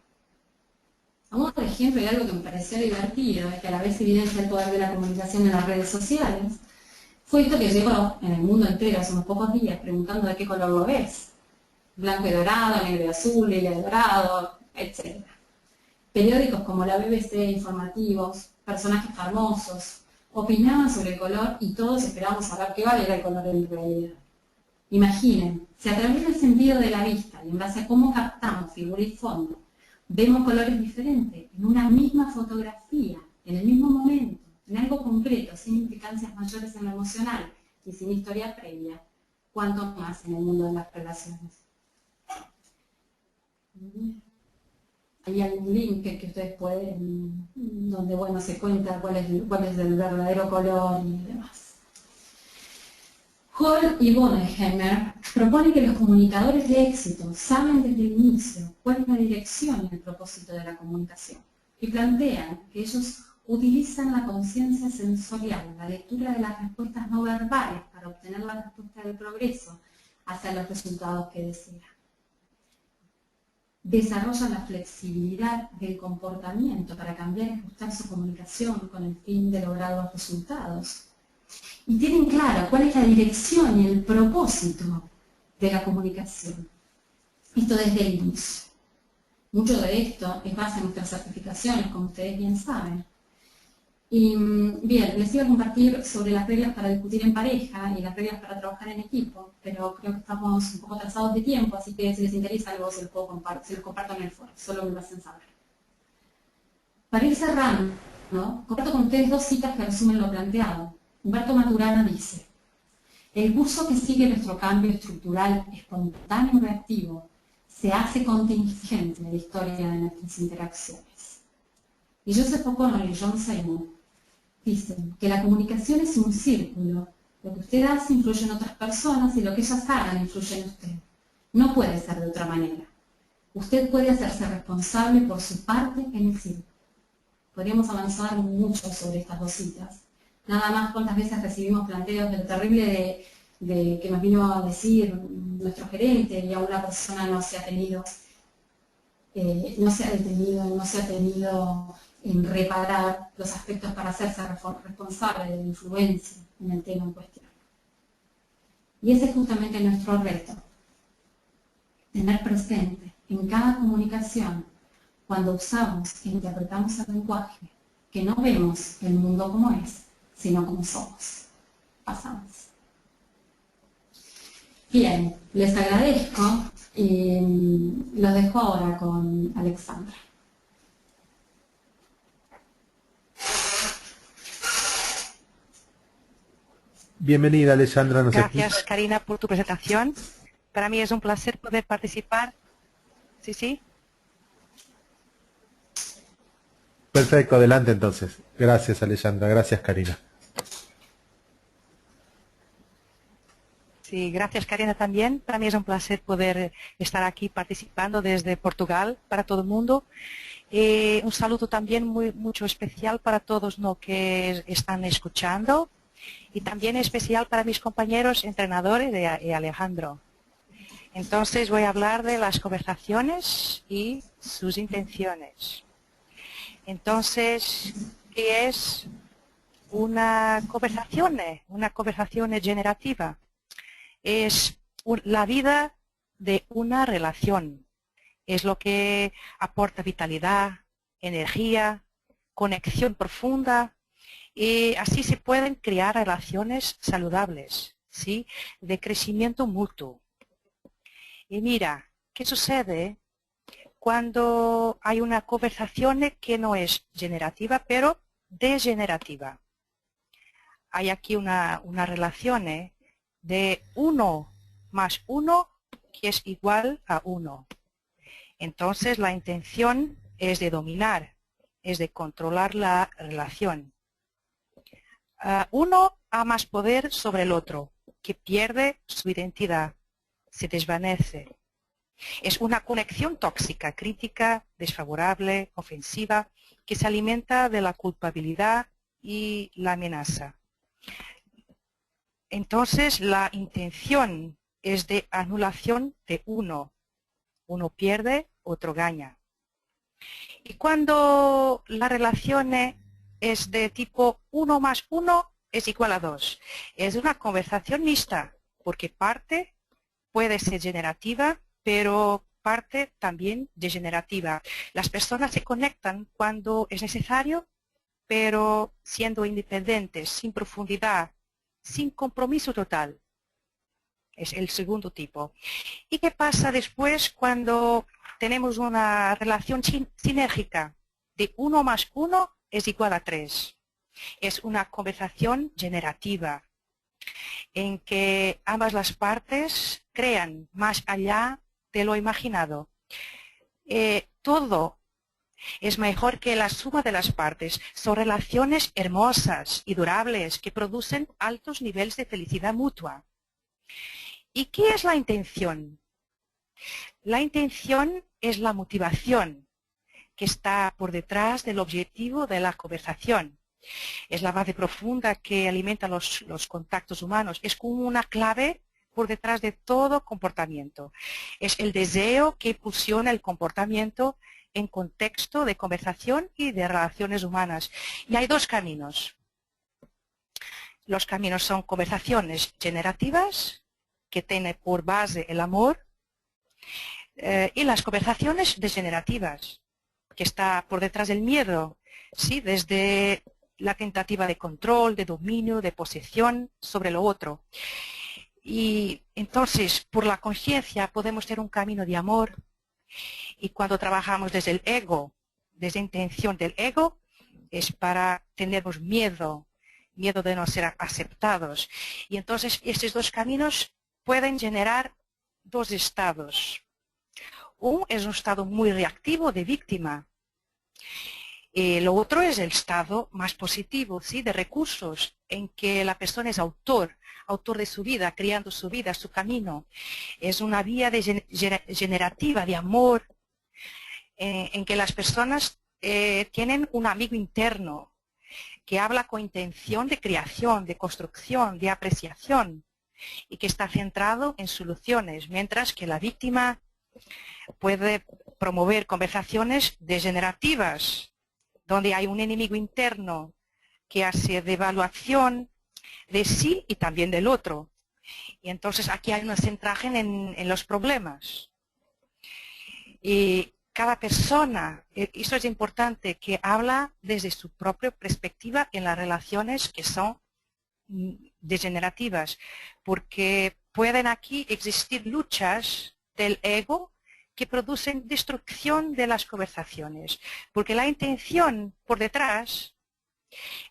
A modo de ejemplo, y algo que me pareció divertido y que a la vez evidencia el poder de la comunicación en las redes sociales, fue esto que llegó en el mundo entero hace unos pocos días preguntando de qué color lo ves. Blanco y dorado, negro y azul, lila y dorado, etc. Periódicos como la BBC, informativos, personajes famosos, opinaban sobre el color y todos esperábamos saber qué era el color en realidad. Imaginen, si a través del sentido de la vista y en base a cómo captamos figura y fondo, vemos colores diferentes en una misma fotografía, en el mismo momento, en algo concreto, sin implicancias mayores en lo emocional y sin historia previa, cuanto más en el mundo de las relaciones. Ahí hay un link que ustedes pueden, donde bueno, se cuenta cuál es el verdadero color y demás. Hall y Boneheimer proponen que los comunicadores de éxito saben desde el inicio cuál es la dirección y el propósito de la comunicación y plantean que ellos utilizan la conciencia sensorial, la lectura de las respuestas no verbales para obtener la respuesta del progreso hacia los resultados que desean. Desarrollan la flexibilidad del comportamiento para cambiar y ajustar su comunicación con el fin de lograr los resultados. Y tienen claro cuál es la dirección y el propósito de la comunicación. Esto desde el inicio. Mucho de esto es base en nuestras certificaciones, como ustedes bien saben. Y bien, les iba a compartir sobre las reglas para discutir en pareja y las reglas para trabajar en equipo, pero creo que estamos un poco atrasados de tiempo, así que si les interesa algo se los comparto en el foro, solo me lo hacen saber. Para ir cerrando, comparto con ustedes dos citas que resumen lo planteado. Humberto Maturana dice: el curso que sigue nuestro cambio estructural espontáneo y reactivo se hace contingente en la historia de nuestras interacciones. Y Joseph O'Connell y John Seymour dicen que la comunicación es un círculo. Lo que usted hace influye en otras personas y lo que ellas hagan influye en usted. No puede ser de otra manera. Usted puede hacerse responsable por su parte en el círculo. Podríamos avanzar mucho sobre estas dos citas. Nada más cuántas veces recibimos planteos de lo terrible de que nos vino a decir nuestro gerente y a una persona no se ha detenido en reparar los aspectos para hacerse responsable de la influencia en el tema en cuestión. Y ese es justamente nuestro reto. Tener presente en cada comunicación, cuando usamos e interpretamos el lenguaje, que no vemos el mundo como es, sino como somos. Pasamos. Bien, les agradezco y los dejo ahora con Alexandra. Bienvenida, Alexandra. Gracias, Karina, por tu presentación. Para mí es un placer poder participar. ¿Sí, sí? Perfecto, adelante entonces. Gracias, Alejandra. Gracias, Karina. Sí, gracias Karina también. Para mí es un placer poder estar aquí participando desde Portugal para todo el mundo. Un saludo también mucho especial para todos los que están escuchando y también especial para mis compañeros entrenadores y Alejandro. Entonces voy a hablar de las conversaciones y sus intenciones. Entonces, ¿qué es una conversación? Una conversación generativa. Es la vida de una relación. Es lo que aporta vitalidad, energía, conexión profunda y así se pueden crear relaciones saludables, ¿sí? De crecimiento mutuo. Y mira, ¿qué sucede cuando hay una conversación que no es generativa, pero degenerativa? Hay aquí una relación de 1 más 1 que es igual a 1. Entonces la intención es de dominar, es de controlar la relación. Uno ha más poder sobre el otro, que pierde su identidad, se desvanece. Es una conexión tóxica, crítica, desfavorable, ofensiva, que se alimenta de la culpabilidad y la amenaza. Entonces la intención es de anulación de uno. Uno pierde, otro gana. Y cuando la relación es de tipo 1 más 1 es igual a 2. Es una conversación mixta, porque parte puede ser generativa, pero parte también degenerativa. Las personas se conectan cuando es necesario, pero siendo independientes, sin profundidad, sin compromiso total. Es el segundo tipo. ¿Y qué pasa después cuando tenemos una relación sinérgica? De 1 más 1 es igual a 3. Es una conversación generativa en que ambas las partes crean más allá de lo imaginado. Todo es mejor que la suma de las partes. Son relaciones hermosas y durables que producen altos niveles de felicidad mutua. ¿Y qué es la intención? La intención es la motivación que está por detrás del objetivo de la conversación. Es la base profunda que alimenta los contactos humanos. Es como una clave por detrás de todo comportamiento. Es el deseo que impulsiona el comportamiento en contexto de conversación y de relaciones humanas. Y hay dos caminos. Los caminos son conversaciones generativas, que tienen por base el amor, y las conversaciones degenerativas, que está por detrás del miedo, ¿sí? Desde la tentativa de control, de dominio, de posesión sobre lo otro. Y entonces, por la conciencia, podemos tener un camino de amor. Y cuando trabajamos desde el ego, desde la intención del ego, es para tenernos miedo de no ser aceptados. Y entonces, estos dos caminos pueden generar dos estados. Uno es un estado muy reactivo de víctima. Lo otro es el estado más positivo, ¿sí? De recursos, en que la persona es autor de su vida, creando su vida, su camino. Es una vía generativa de amor, en que las personas tienen un amigo interno que habla con intención de creación, de construcción, de apreciación y que está centrado en soluciones, mientras que la víctima puede promover conversaciones degenerativas, donde hay un enemigo interno que hace devaluación de sí y también del otro. Y entonces aquí hay un centraje en los problemas. Y cada persona, eso es importante, que habla desde su propia perspectiva en las relaciones que son degenerativas, porque pueden aquí existir luchas del ego que producen destrucción de las conversaciones, porque la intención por detrás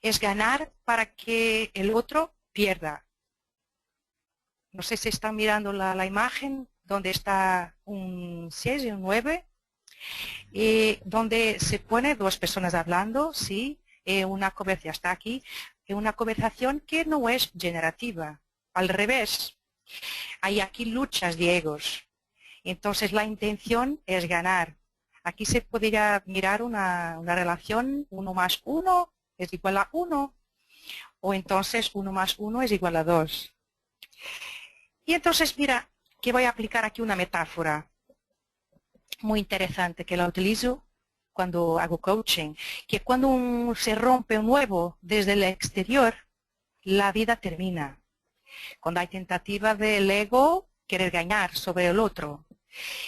es ganar para que el otro pierda. No sé si están mirando la imagen donde está un 6 y un 9. donde se pone dos personas hablando, sí, una conversación está aquí, una conversación que no es generativa, al revés. Hay aquí luchas de egos. Entonces la intención es ganar. Aquí se podría mirar una relación 1 más 1 es igual a 1, o entonces 1 más 1 es igual a 2. Y entonces mira que voy a aplicar aquí una metáfora muy interesante que la utilizo cuando hago coaching, que cuando se rompe un huevo desde el exterior, la vida termina. Cuando hay tentativa del ego querer ganar sobre el otro.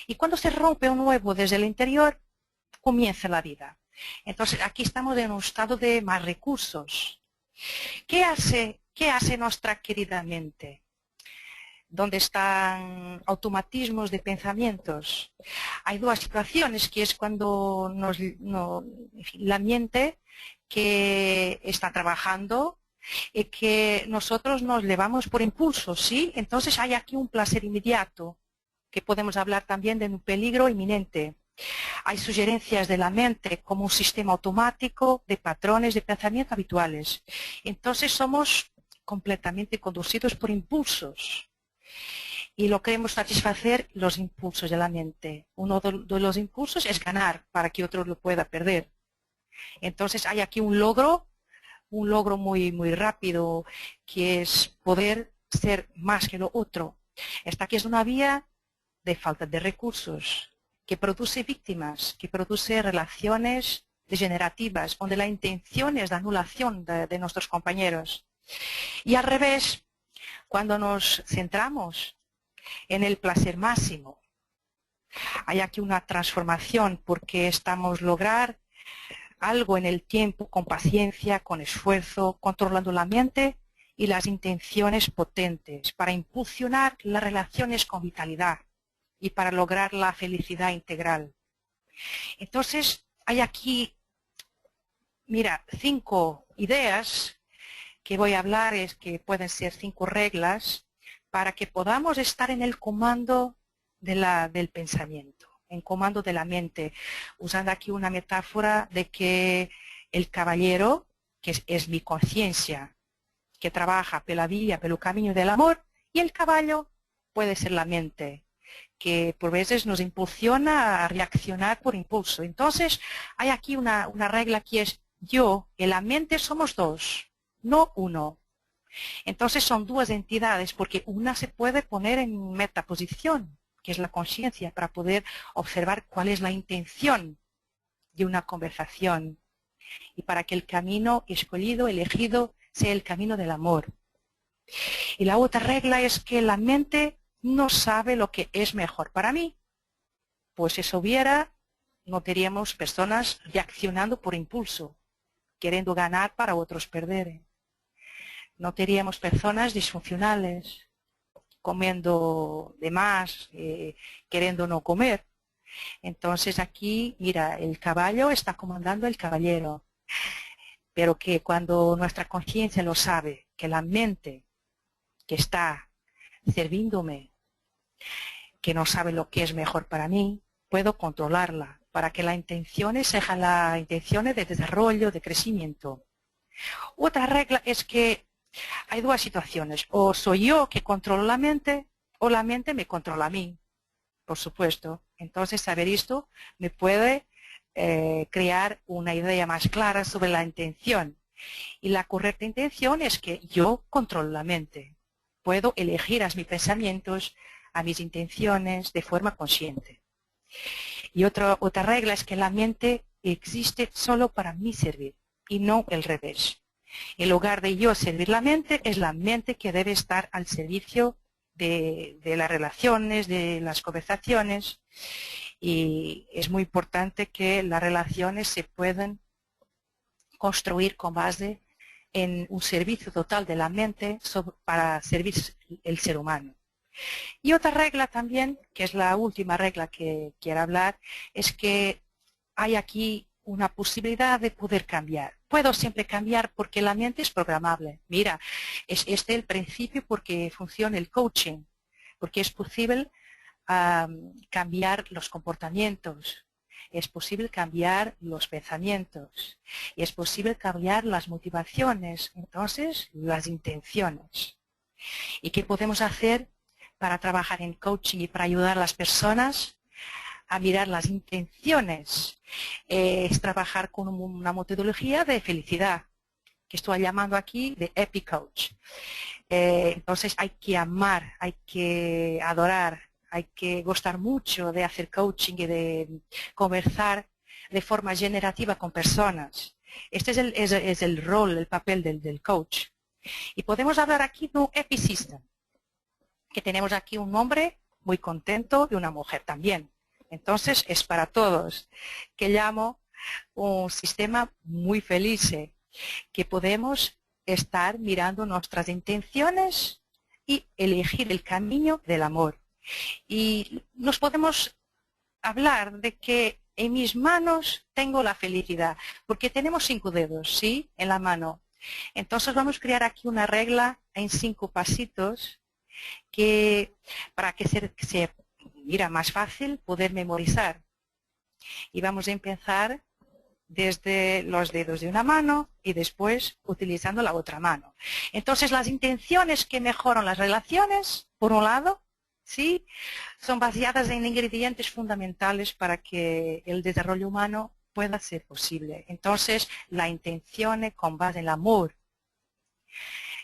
Y cuando se rompe un huevo desde el interior, comienza la vida. Entonces aquí estamos en un estado de más recursos. ¿Qué hace nuestra querida mente? ¿Dónde están automatismos de pensamientos? Hay dos situaciones, que es cuando la mente que está trabajando y que nosotros nos llevamos por impulso, ¿sí? Entonces hay aquí un placer inmediato, que podemos hablar también de un peligro inminente. Hay sugerencias de la mente como un sistema automático de patrones de pensamiento habituales. Entonces somos completamente conducidos por impulsos. Y lo queremos satisfacer los impulsos de la mente. Uno de los impulsos es ganar para que otro lo pueda perder. Entonces hay aquí un logro muy, muy rápido, que es poder ser más que lo otro. Esta aquí es una vía de falta de recursos, que produce víctimas, que produce relaciones degenerativas, donde la intención es la anulación de nuestros compañeros. Y al revés, cuando nos centramos en el placer máximo, hay aquí una transformación, porque estamos logrando algo en el tiempo, con paciencia, con esfuerzo, controlando la mente y las intenciones potentes para impulsionar las relaciones con vitalidad y para lograr la felicidad integral. Entonces, hay aquí, mira, 5 ideas que voy a hablar, es que pueden ser 5 reglas para que podamos estar en el comando del pensamiento, en comando de la mente, usando aquí una metáfora de que el caballero, que es mi conciencia, que trabaja pela vía, pelo camino del amor, y el caballo puede ser la mente, que por veces nos impulsiona a reaccionar por impulso. Entonces, hay aquí una regla que es yo y la mente somos 2, no 1. Entonces son 2 entidades, porque una se puede poner en metaposición, que es la conciencia, para poder observar cuál es la intención de una conversación y para que el camino escogido, elegido, sea el camino del amor. Y la otra regla es que la mente no sabe lo que es mejor para mí. Pues si eso hubiera, no tendríamos personas reaccionando por impulso, queriendo ganar para otros perder. No tendríamos personas disfuncionales, comiendo de más, queriendo no comer. Entonces aquí, mira, el caballo está comandando el caballero, pero que cuando nuestra conciencia lo sabe, que la mente que está sirviéndome, que no sabe lo que es mejor para mí, puedo controlarla para que la intención sea la intención de desarrollo, de crecimiento. Otra regla es que hay 2 situaciones, o soy yo que controlo la mente, o la mente me controla a mí, por supuesto. Entonces saber esto me puede crear una idea más clara sobre la intención. Y la correcta intención es que yo controlo la mente. Puedo elegir a mis pensamientos, a mis intenciones de forma consciente. Y otra regla es que la mente existe solo para mí servir y no el revés. En lugar de yo servir la mente, es la mente que debe estar al servicio de las relaciones, de las conversaciones. Y es muy importante que las relaciones se puedan construir con base en un servicio total de la mente para servir el ser humano. Y otra regla también, que es la última regla que quiero hablar, es que hay aquí una posibilidad de poder cambiar. Puedo siempre cambiar porque la mente es programable. Mira, es este el principio porque funciona el coaching, porque es posible cambiar los comportamientos. es posible cambiar los pensamientos, y es posible cambiar las motivaciones, entonces las intenciones. ¿Y qué podemos hacer para trabajar en coaching y para ayudar a las personas a mirar las intenciones? Es trabajar con una metodología de felicidad, que estoy llamando aquí de Epic Coach. Entonces hay que amar, hay que adorar, hay que gustar mucho de hacer coaching y de conversar de forma generativa con personas. Este es el rol, el papel del coach. Y podemos hablar aquí de un Episystem, que tenemos aquí un hombre muy contento y una mujer también. Entonces es para todos, que llamo un sistema muy feliz, que podemos estar mirando nuestras intenciones y elegir el camino del amor. Y nos podemos hablar de que en mis manos tengo la felicidad, porque tenemos 5 dedos, ¿sí?, en la mano. Entonces vamos a crear aquí una regla en 5 pasitos para que se mira más fácil poder memorizar. Y vamos a empezar desde los dedos de una mano y después utilizando la otra mano. Entonces las intenciones que mejoran las relaciones, por un lado, ¿sí?, son basadas en ingredientes fundamentales para que el desarrollo humano pueda ser posible. Entonces la intención con base en el amor,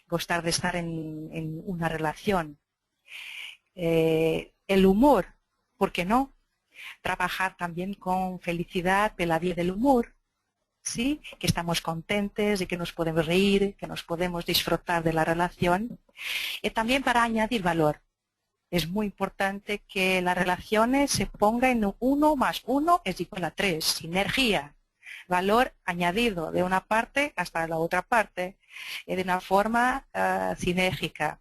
gustar de estar en una relación, el humor, ¿por qué no? Trabajar también con felicidad de la vía del humor, ¿sí?, que estamos contentos y que nos podemos reír, que nos podemos disfrutar de la relación. Y también para añadir valor. Es muy importante que las relaciones se pongan en 1 más 1 es igual a 3, sinergia, valor añadido de una parte hasta la otra parte, de una forma sinérgica.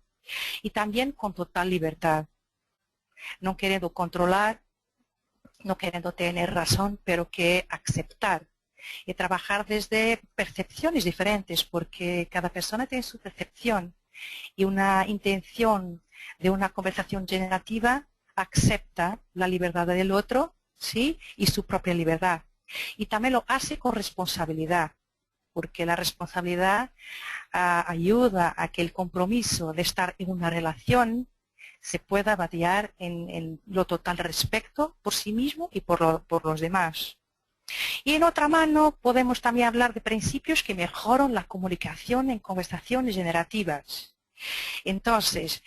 Y también con total libertad, no queriendo controlar, no queriendo tener razón, pero que aceptar y trabajar desde percepciones diferentes, porque cada persona tiene su percepción y una intención de una conversación generativa acepta la libertad del otro, ¿sí?, y su propia libertad. Y también lo hace con responsabilidad, porque la responsabilidad ayuda a que el compromiso de estar en una relación se pueda basear en lo total respeto por sí mismo y por los demás. Y en otra mano podemos también hablar de principios que mejoran la comunicación en conversaciones generativas. Entonces,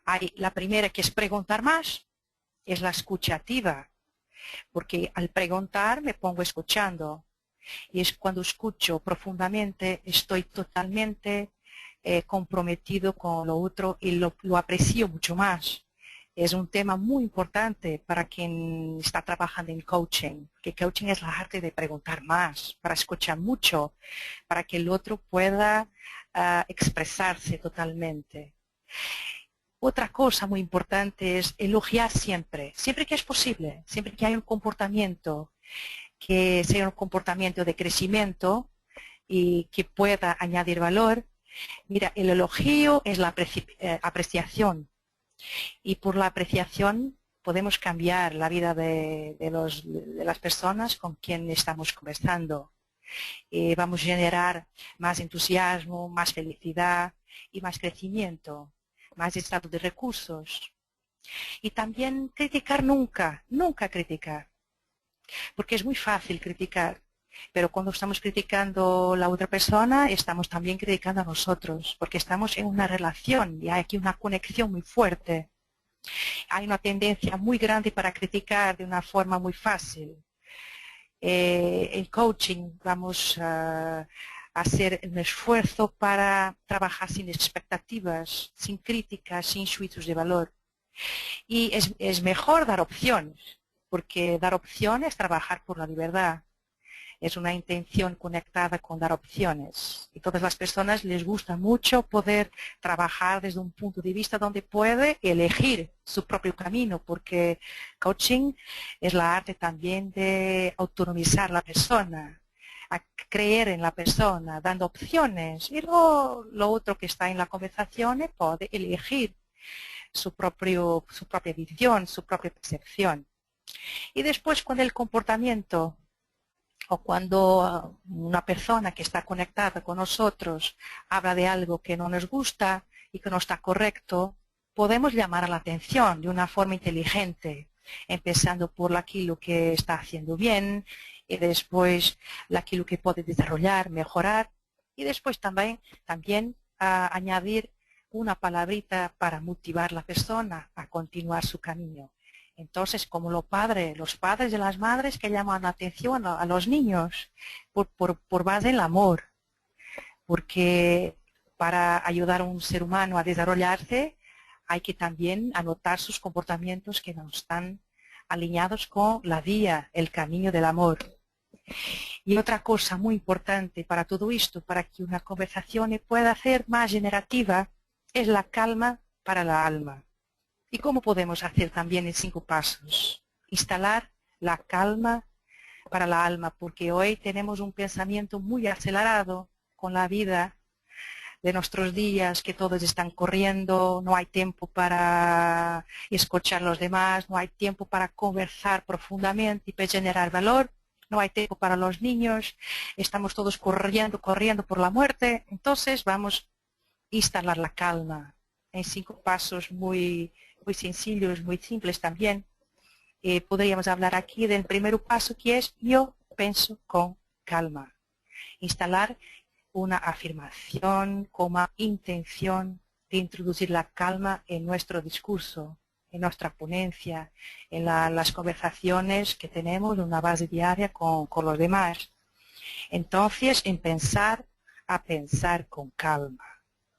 hay la primera, que es preguntar más, es la escucha activa, porque al preguntar me pongo escuchando, y es cuando escucho profundamente, estoy totalmente comprometido con lo otro y lo aprecio mucho más. Es un tema muy importante para quien está trabajando en coaching, que coaching es la arte de preguntar más, para escuchar mucho, para que el otro pueda expresarse totalmente. Otra cosa muy importante es elogiar siempre, siempre que es posible, siempre que hay un comportamiento que sea un comportamiento de crecimiento y que pueda añadir valor. Mira, el elogio es la apreciación, y por la apreciación podemos cambiar la vida de las personas con quien estamos conversando. Vamos a generar más entusiasmo, más felicidad y más crecimiento, más estado de recursos. Y también criticar nunca, nunca criticar, porque es muy fácil criticar, pero cuando estamos criticando a la otra persona, estamos también criticando a nosotros, porque estamos en una relación y hay aquí una conexión muy fuerte. Hay una tendencia muy grande para criticar de una forma muy fácil. En coaching vamos a hacer un esfuerzo para trabajar sin expectativas, sin críticas, sin juicios de valor. Y es mejor dar opciones, porque dar opciones es trabajar por la libertad. Es una intención conectada con dar opciones. Y todas las personas les gusta mucho poder trabajar desde un punto de vista donde puede elegir su propio camino, porque coaching es la arte también de autonomizar la persona, a creer en la persona, dando opciones. Y lo otro que está en la conversación puede elegir su propia visión, su propia percepción. Y después con el comportamiento, o cuando una persona que está conectada con nosotros habla de algo que no nos gusta y que no está correcto, podemos llamar la atención de una forma inteligente, empezando por aquello que está haciendo bien y después aquello que puede desarrollar, mejorar y después también añadir una palabrita para motivar a la persona a continuar su camino. Entonces, como los padres y las madres que llaman la atención a los niños por base del amor, porque para ayudar a un ser humano a desarrollarse hay que también anotar sus comportamientos que no están alineados con la vía, el camino del amor. Y otra cosa muy importante para todo esto, para que una conversación pueda ser más generativa, es la calma para la alma. ¿Y cómo podemos hacer también en 5 pasos? Instalar la calma para la alma, porque hoy tenemos un pensamiento muy acelerado con la vida de nuestros días, que todos están corriendo, no hay tiempo para escuchar a los demás, no hay tiempo para conversar profundamente y para generar valor, no hay tiempo para los niños, estamos todos corriendo por la muerte. Entonces vamos a instalar la calma en 5 pasos muy sencillos, muy simples también. Podríamos hablar aquí del primer paso, que es yo pienso con calma. Instalar una afirmación como intención de introducir la calma en nuestro discurso, en nuestra ponencia, en las conversaciones que tenemos en una base diaria con los demás. Entonces, pensar con calma,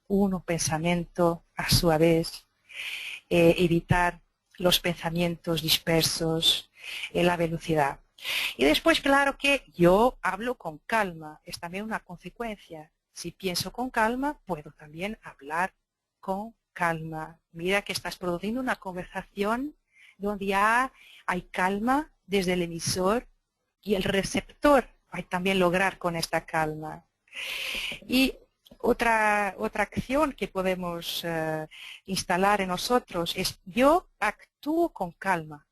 un pensamiento a su vez, evitar los pensamientos dispersos, la velocidad. Y después, claro que yo hablo con calma, es también una consecuencia. Si pienso con calma, puedo también hablar con calma. Mira que estás produciendo una conversación donde ya hay calma desde el emisor y el receptor. Hay también lograr con esta calma. Y otra acción que podemos instalar en nosotros es yo actúo con calma,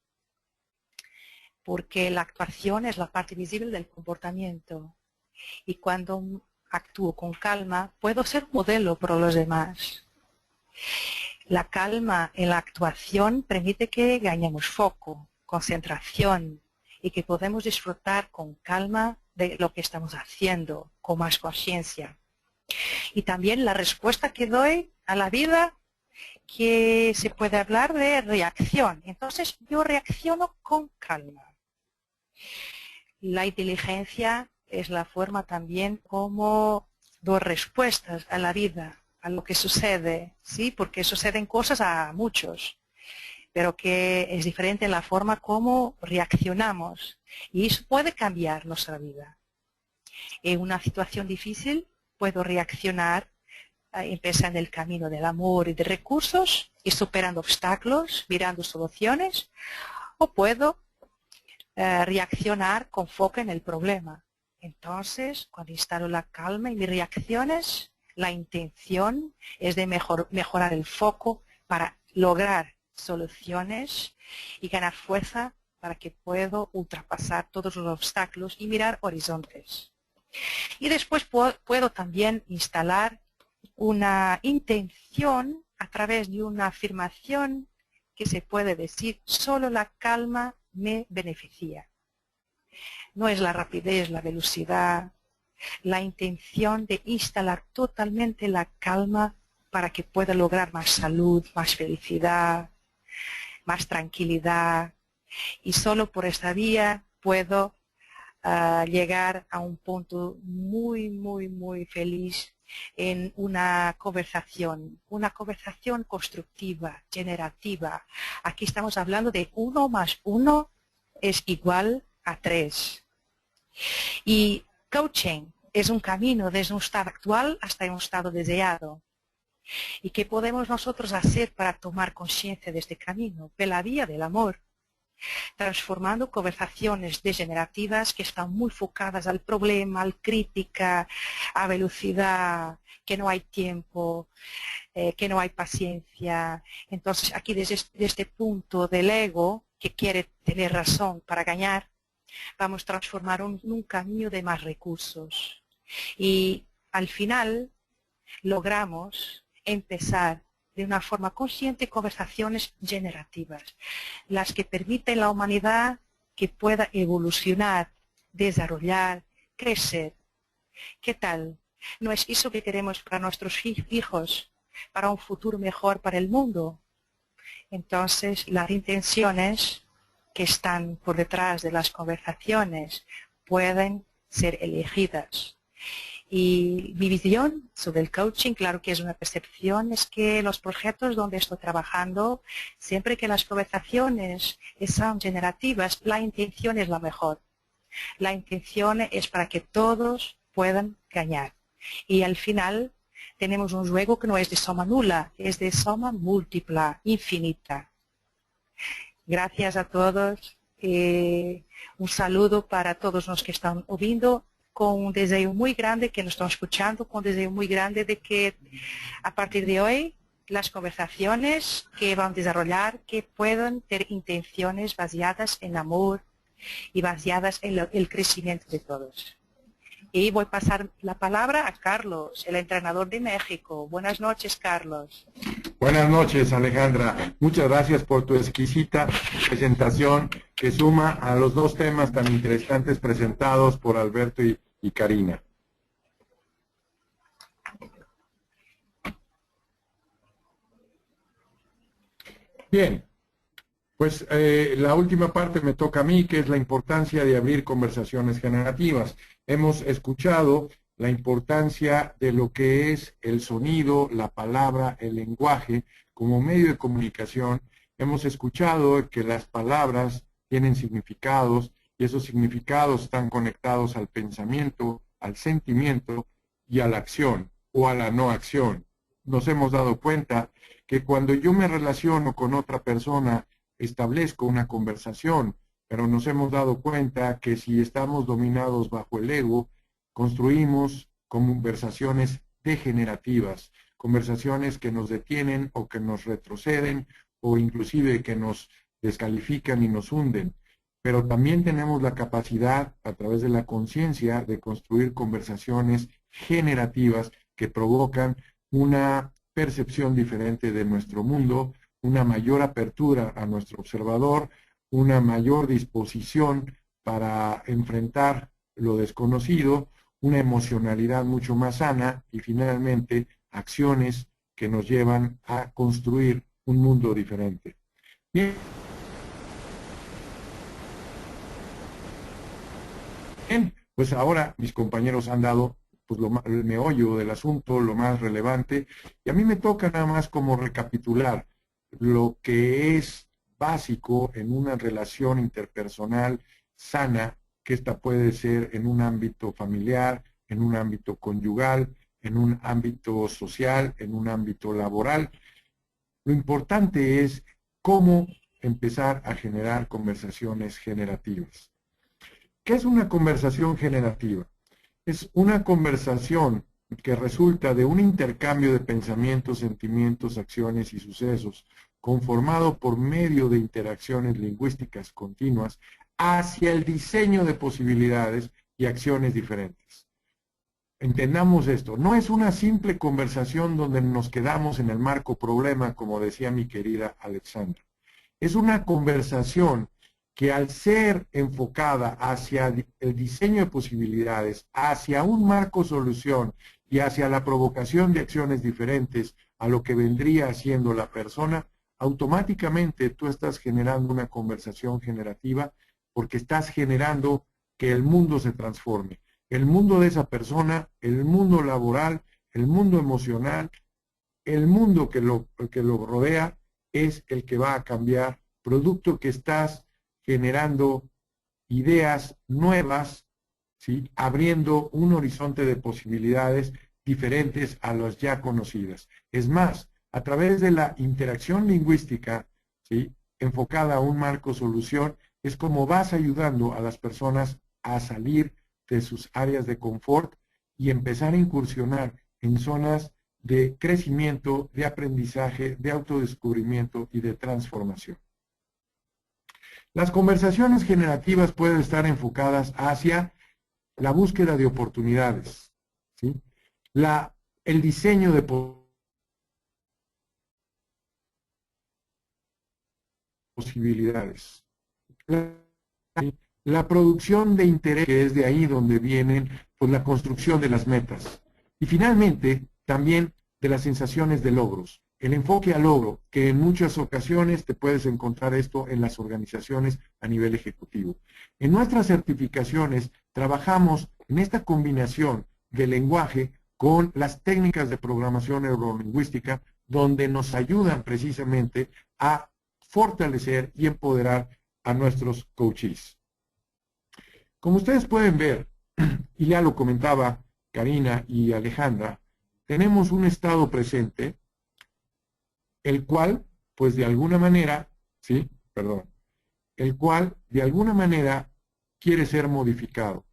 porque la actuación es la parte visible del comportamiento y cuando actúo con calma puedo ser modelo para los demás. La calma en la actuación permite que ganemos foco, concentración y que podemos disfrutar con calma de lo que estamos haciendo, con más conciencia. Y también la respuesta que doy a la vida, que se puede hablar de reacción. Entonces yo reacciono con calma. La inteligencia es la forma también como doy respuestas a la vida, a lo que sucede, ¿sí? Porque suceden cosas a muchos, pero que es diferente la forma como reaccionamos. Y eso puede cambiar nuestra vida. En una situación difícil puedo reaccionar empezando el camino del amor y de recursos y superando obstáculos, mirando soluciones, o puedo reaccionar con foco en el problema. Entonces, cuando instalo la calma y mis reacciones, la intención es de mejorar el foco para lograr soluciones y ganar fuerza para que pueda ultrapasar todos los obstáculos y mirar horizontes. Y después puedo también instalar una intención a través de una afirmación que se puede decir: solo la calma me beneficia. No es la rapidez, la velocidad, la intención de instalar totalmente la calma para que pueda lograr más salud, más felicidad, más tranquilidad. Y solo por esta vía puedo llegar a un punto muy feliz en una conversación constructiva, generativa. Aquí estamos hablando de 1 más 1 es igual a 3. Y coaching es un camino desde un estado actual hasta un estado deseado. ¿Y qué podemos nosotros hacer para tomar conciencia de este camino? De la vía del amor, transformando conversaciones degenerativas que están muy focadas al problema, al crítica, a velocidad, que no hay tiempo, que no hay paciencia. Entonces aquí desde este punto del ego que quiere tener razón para ganar, vamos a transformar un camino de más recursos. Y al final logramos empezar de una forma consciente conversaciones generativas, las que permiten a la humanidad que pueda evolucionar, desarrollar, crecer. ¿Qué tal? ¿No es eso que queremos para nuestros hijos, para un futuro mejor para el mundo? Entonces, las intenciones que están por detrás de las conversaciones pueden ser elegidas. Y mi visión sobre el coaching, claro que es una percepción, es que los proyectos donde estoy trabajando, siempre que las conversaciones son generativas, la intención es la mejor. La intención es para que todos puedan ganar. Y al final tenemos un juego que no es de suma nula, es de suma múltipla, infinita. Gracias a todos. Un saludo para todos los que están oyendo, con un deseo muy grande, que nos están escuchando, con un deseo muy grande de que a partir de hoy las conversaciones que van a desarrollar, que puedan tener intenciones basadas en amor y basadas en el crecimiento de todos. Y voy a pasar la palabra a Carlos, el entrenador de México. Buenas noches, Carlos. Buenas noches, Alejandra. Muchas gracias por tu exquisita presentación que suma a los dos temas tan interesantes presentados por Alberto y Karina. Bien, pues la última parte me toca a mí, que es la importancia de abrir conversaciones generativas. Hemos escuchado la importancia de lo que es el sonido, la palabra, el lenguaje como medio de comunicación. Hemos escuchado que las palabras tienen significados y esos significados están conectados al pensamiento, al sentimiento y a la acción o a la no acción. Nos hemos dado cuenta que cuando yo me relaciono con otra persona, establezco una conversación, pero nos hemos dado cuenta que si estamos dominados bajo el ego, construimos conversaciones degenerativas, conversaciones que nos detienen o que nos retroceden o inclusive que nos descalifican y nos hunden. Pero también tenemos la capacidad, a través de la conciencia, de construir conversaciones generativas que provocan una percepción diferente de nuestro mundo, una mayor apertura a nuestro observador, una mayor disposición para enfrentar lo desconocido, una emocionalidad mucho más sana y finalmente acciones que nos llevan a construir un mundo diferente. Bien, pues ahora mis compañeros han dado pues, el meollo del asunto, lo más relevante, y a mí me toca nada más como recapitular lo que es básico en una relación interpersonal sana, que esta puede ser en un ámbito familiar, en un ámbito conyugal, en un ámbito social, en un ámbito laboral. Lo importante es cómo empezar a generar conversaciones generativas. ¿Qué es una conversación generativa? Es una conversación que resulta de un intercambio de pensamientos, sentimientos, acciones y sucesos, conformado por medio de interacciones lingüísticas continuas hacia el diseño de posibilidades y acciones diferentes. Entendamos esto, no es una simple conversación donde nos quedamos en el marco problema, como decía mi querida Alexandra. Es una conversación que al ser enfocada hacia el diseño de posibilidades, hacia un marco solución y hacia la provocación de acciones diferentes a lo que vendría siendo la persona, automáticamente tú estás generando una conversación generativa porque estás generando que el mundo se transforme. El mundo de esa persona, el mundo laboral, el mundo emocional, el mundo que lo rodea es el que va a cambiar, producto que estás generando ideas nuevas, ¿sí? Abriendo un horizonte de posibilidades diferentes a las ya conocidas. Es más, a través de la interacción lingüística, ¿sí? Enfocada a un marco solución, es como vas ayudando a las personas a salir de sus áreas de confort y empezar a incursionar en zonas de crecimiento, de aprendizaje, de autodescubrimiento y de transformación. Las conversaciones generativas pueden estar enfocadas hacia la búsqueda de oportunidades, ¿sí? El diseño de posibilidades, la producción de interés, que es de ahí donde vienen pues, la construcción de las metas. Y finalmente, también de las sensaciones de logros. El enfoque al logro, que en muchas ocasiones te puedes encontrar esto en las organizaciones a nivel ejecutivo. En nuestras certificaciones trabajamos en esta combinación de lenguaje con las técnicas de programación neurolingüística, donde nos ayudan precisamente a fortalecer y empoderar a nuestros coaches. Como ustedes pueden ver, y ya lo comentaba Karina y Alejandra, tenemos un estado presente, el cual, pues de alguna manera, quiere ser modificado.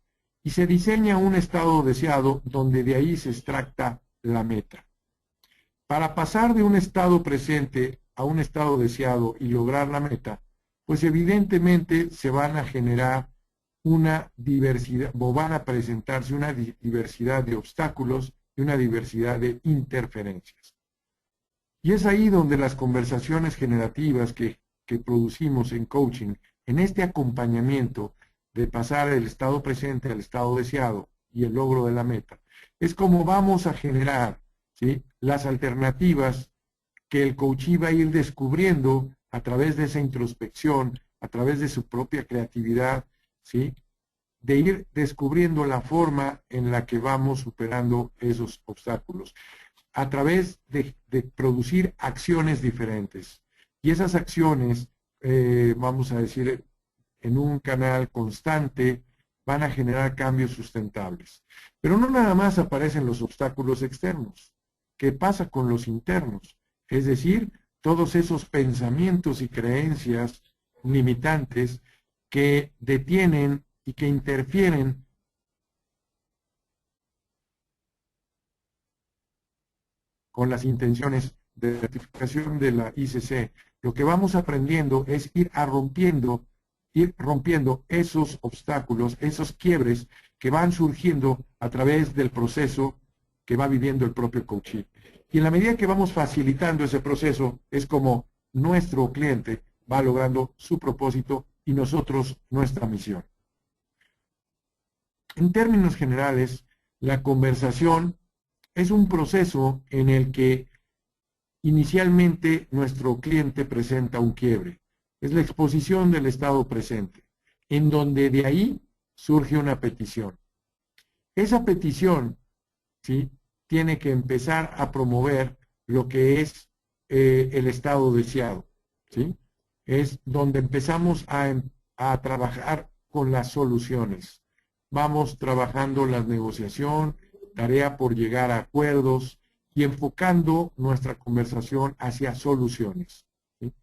Y se diseña un estado deseado donde de ahí se extracta la meta. Para pasar de un estado presente a un estado deseado y lograr la meta, pues evidentemente se van a generar una diversidad, o van a presentarse una diversidad de obstáculos y una diversidad de interferencias. Y es ahí donde las conversaciones generativas que producimos en coaching, en este acompañamiento de pasar del estado presente al estado deseado y el logro de la meta, es como vamos a generar, ¿sí?, las alternativas que el coachee va a ir descubriendo a través de esa introspección, a través de su propia creatividad, ¿sí?, de ir descubriendo la forma en la que vamos superando esos obstáculos, a través de producir acciones diferentes. Y esas acciones, vamos a decir, en un canal constante, van a generar cambios sustentables. Pero no nada más aparecen los obstáculos externos. ¿Qué pasa con los internos? Es decir, todos esos pensamientos y creencias limitantes que detienen y que interfieren con las intenciones de certificación de la ICC. Lo que vamos aprendiendo es ir rompiendo esos obstáculos, esos quiebres que van surgiendo a través del proceso que va viviendo el propio coachee. Y en la medida que vamos facilitando ese proceso, es como nuestro cliente va logrando su propósito y nosotros nuestra misión. En términos generales, la conversación es un proceso en el que inicialmente nuestro cliente presenta un quiebre. Es la exposición del estado presente, en donde de ahí surge una petición. Esa petición, ¿sí?, tiene que empezar a promover lo que es el estado deseado, ¿sí? Es donde empezamos a trabajar con las soluciones. Vamos trabajando la negociación, tarea por llegar a acuerdos y enfocando nuestra conversación hacia soluciones, ¿sí?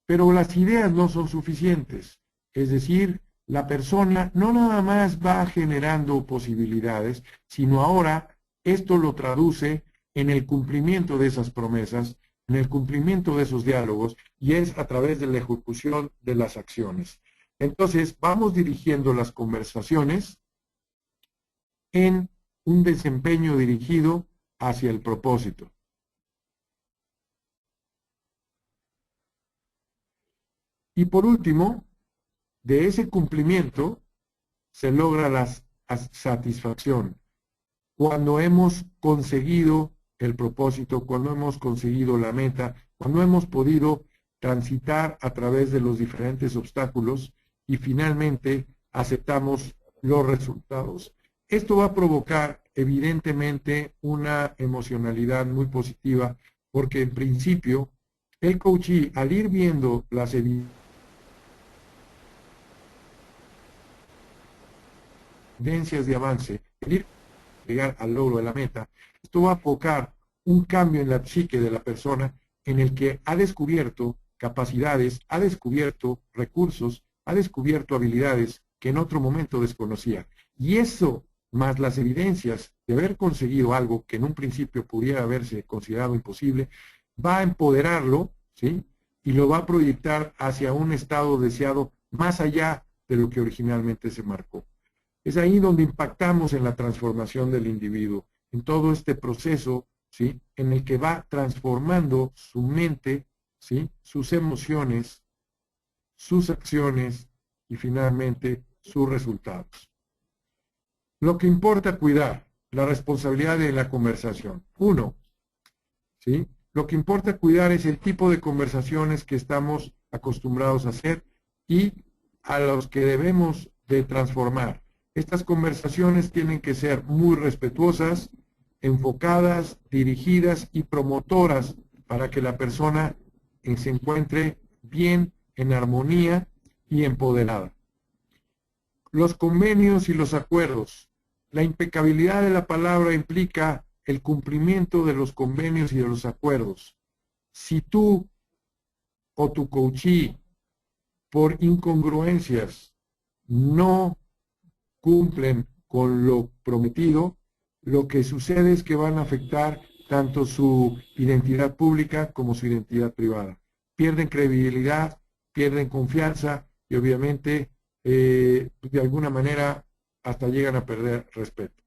Pero las ideas no son suficientes. Es decir, la persona no nada más va generando posibilidades, sino ahora esto lo traduce en el cumplimiento de esas promesas, en el cumplimiento de esos diálogos, y es a través de la ejecución de las acciones. Entonces, vamos dirigiendo las conversaciones en un desempeño dirigido hacia el propósito. Y por último, de ese cumplimiento se logra la satisfacción. Cuando hemos conseguido el propósito, cuando hemos conseguido la meta, cuando hemos podido transitar a través de los diferentes obstáculos y finalmente aceptamos los resultados. Esto va a provocar evidentemente una emocionalidad muy positiva, porque en principio el coachee, al ir viendo las evidencias de avance, el ir llegar al logro de la meta, esto va a provocar un cambio en la psique de la persona en el que ha descubierto capacidades, ha descubierto recursos, ha descubierto habilidades que en otro momento desconocía. Y eso, más las evidencias de haber conseguido algo que en un principio pudiera haberse considerado imposible, va a empoderarlo, ¿sí?, y lo va a proyectar hacia un estado deseado más allá de lo que originalmente se marcó. Es ahí donde impactamos en la transformación del individuo, en todo este proceso, ¿sí?, en el que va transformando su mente, ¿sí?, sus emociones, sus acciones y finalmente sus resultados. Lo que importa cuidar, la responsabilidad de la conversación. 1. ¿Sí? Lo que importa cuidar es el tipo de conversaciones que estamos acostumbrados a hacer y a los que debemos de transformar. Estas conversaciones tienen que ser muy respetuosas, enfocadas, dirigidas y promotoras para que la persona se encuentre bien, en armonía y empoderada. Los convenios y los acuerdos. La impecabilidad de la palabra implica el cumplimiento de los convenios y de los acuerdos. Si tú o tu coachee por incongruencias no cumplen con lo prometido, lo que sucede es que van a afectar tanto su identidad pública como su identidad privada. Pierden credibilidad, pierden confianza y obviamente de alguna manera hasta llegan a perder respeto.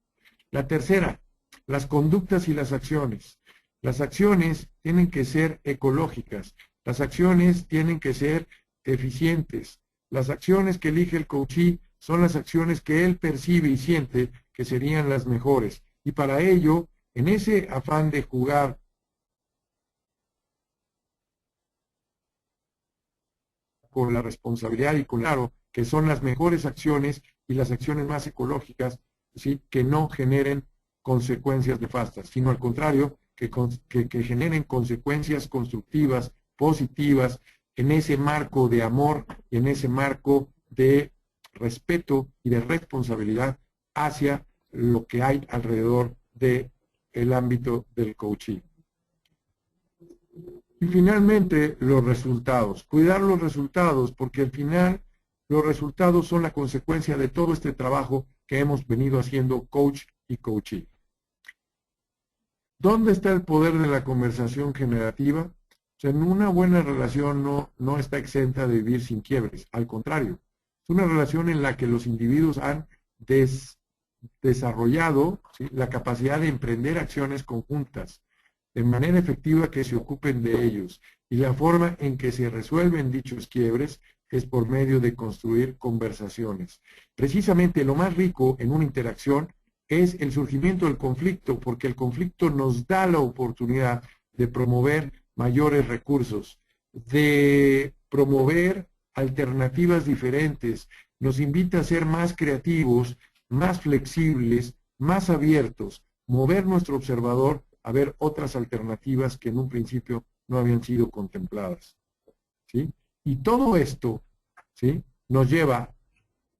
La tercera, las conductas y las acciones. Las acciones tienen que ser ecológicas, las acciones tienen que ser eficientes. Las acciones que elige el coachee son las acciones que él percibe y siente que serían las mejores. Y para ello, en ese afán de jugar con la responsabilidad y con claro que son las mejores acciones y las acciones más ecológicas, ¿sí?, que no generen consecuencias nefastas, sino al contrario, que generen consecuencias constructivas, positivas, en ese marco de amor y en ese marco de respeto y de responsabilidad hacia lo que hay alrededor del ámbito del coaching. Y finalmente, los resultados. Cuidar los resultados, porque al final los resultados son la consecuencia de todo este trabajo que hemos venido haciendo coach y coachee. ¿Dónde está el poder de la conversación generativa? O sea, en una buena relación no está exenta de vivir sin quiebres, al contrario. Es una relación en la que los individuos han desarrollado, ¿sí?, la capacidad de emprender acciones conjuntas, de manera efectiva que se ocupen de ellos. Y la forma en que se resuelven dichos quiebres es por medio de construir conversaciones. Precisamente lo más rico en una interacción es el surgimiento del conflicto, porque el conflicto nos da la oportunidad de promover mayores recursos, de promover alternativas diferentes, nos invita a ser más creativos, más flexibles, más abiertos, mover nuestro observador a ver otras alternativas que en un principio no habían sido contempladas, ¿sí? Y todo esto, ¿sí?, nos lleva,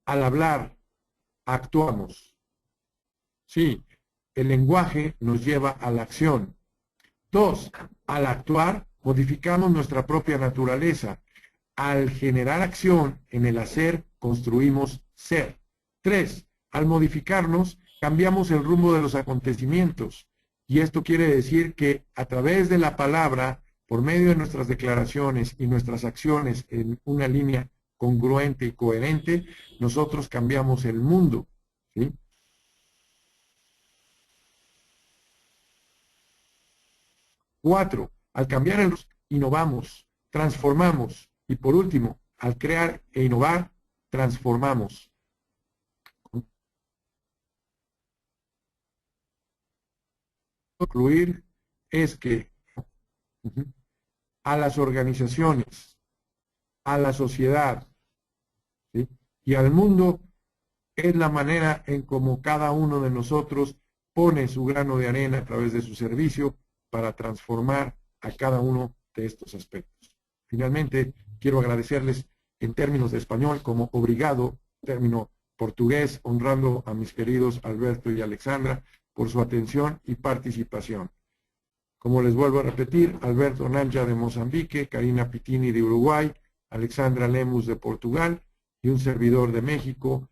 al hablar, actuamos. Sí, el lenguaje nos lleva a la acción. 2, al actuar, modificamos nuestra propia naturaleza. Al generar acción, en el hacer, construimos ser. 3, al modificarnos, cambiamos el rumbo de los acontecimientos. Y esto quiere decir que a través de la palabra, por medio de nuestras declaraciones y nuestras acciones en una línea congruente y coherente, nosotros cambiamos el mundo, ¿sí? Cuatro, al cambiar innovamos, transformamos. Y por último, al crear e innovar, transformamos. Concluir es que a las organizaciones, a la sociedad, ¿sí?, y al mundo es la manera en cómo cada uno de nosotros pone su grano de arena a través de su servicio para transformar a cada uno de estos aspectos. Finalmente, quiero agradecerles en términos de español como obrigado, término portugués, honrando a mis queridos Alberto y Alexandra por su atención y participación. Como les vuelvo a repetir, Alberto Nanja de Mozambique, Karina Pitini de Uruguay, Alexandra Lemus de Portugal y un servidor de México,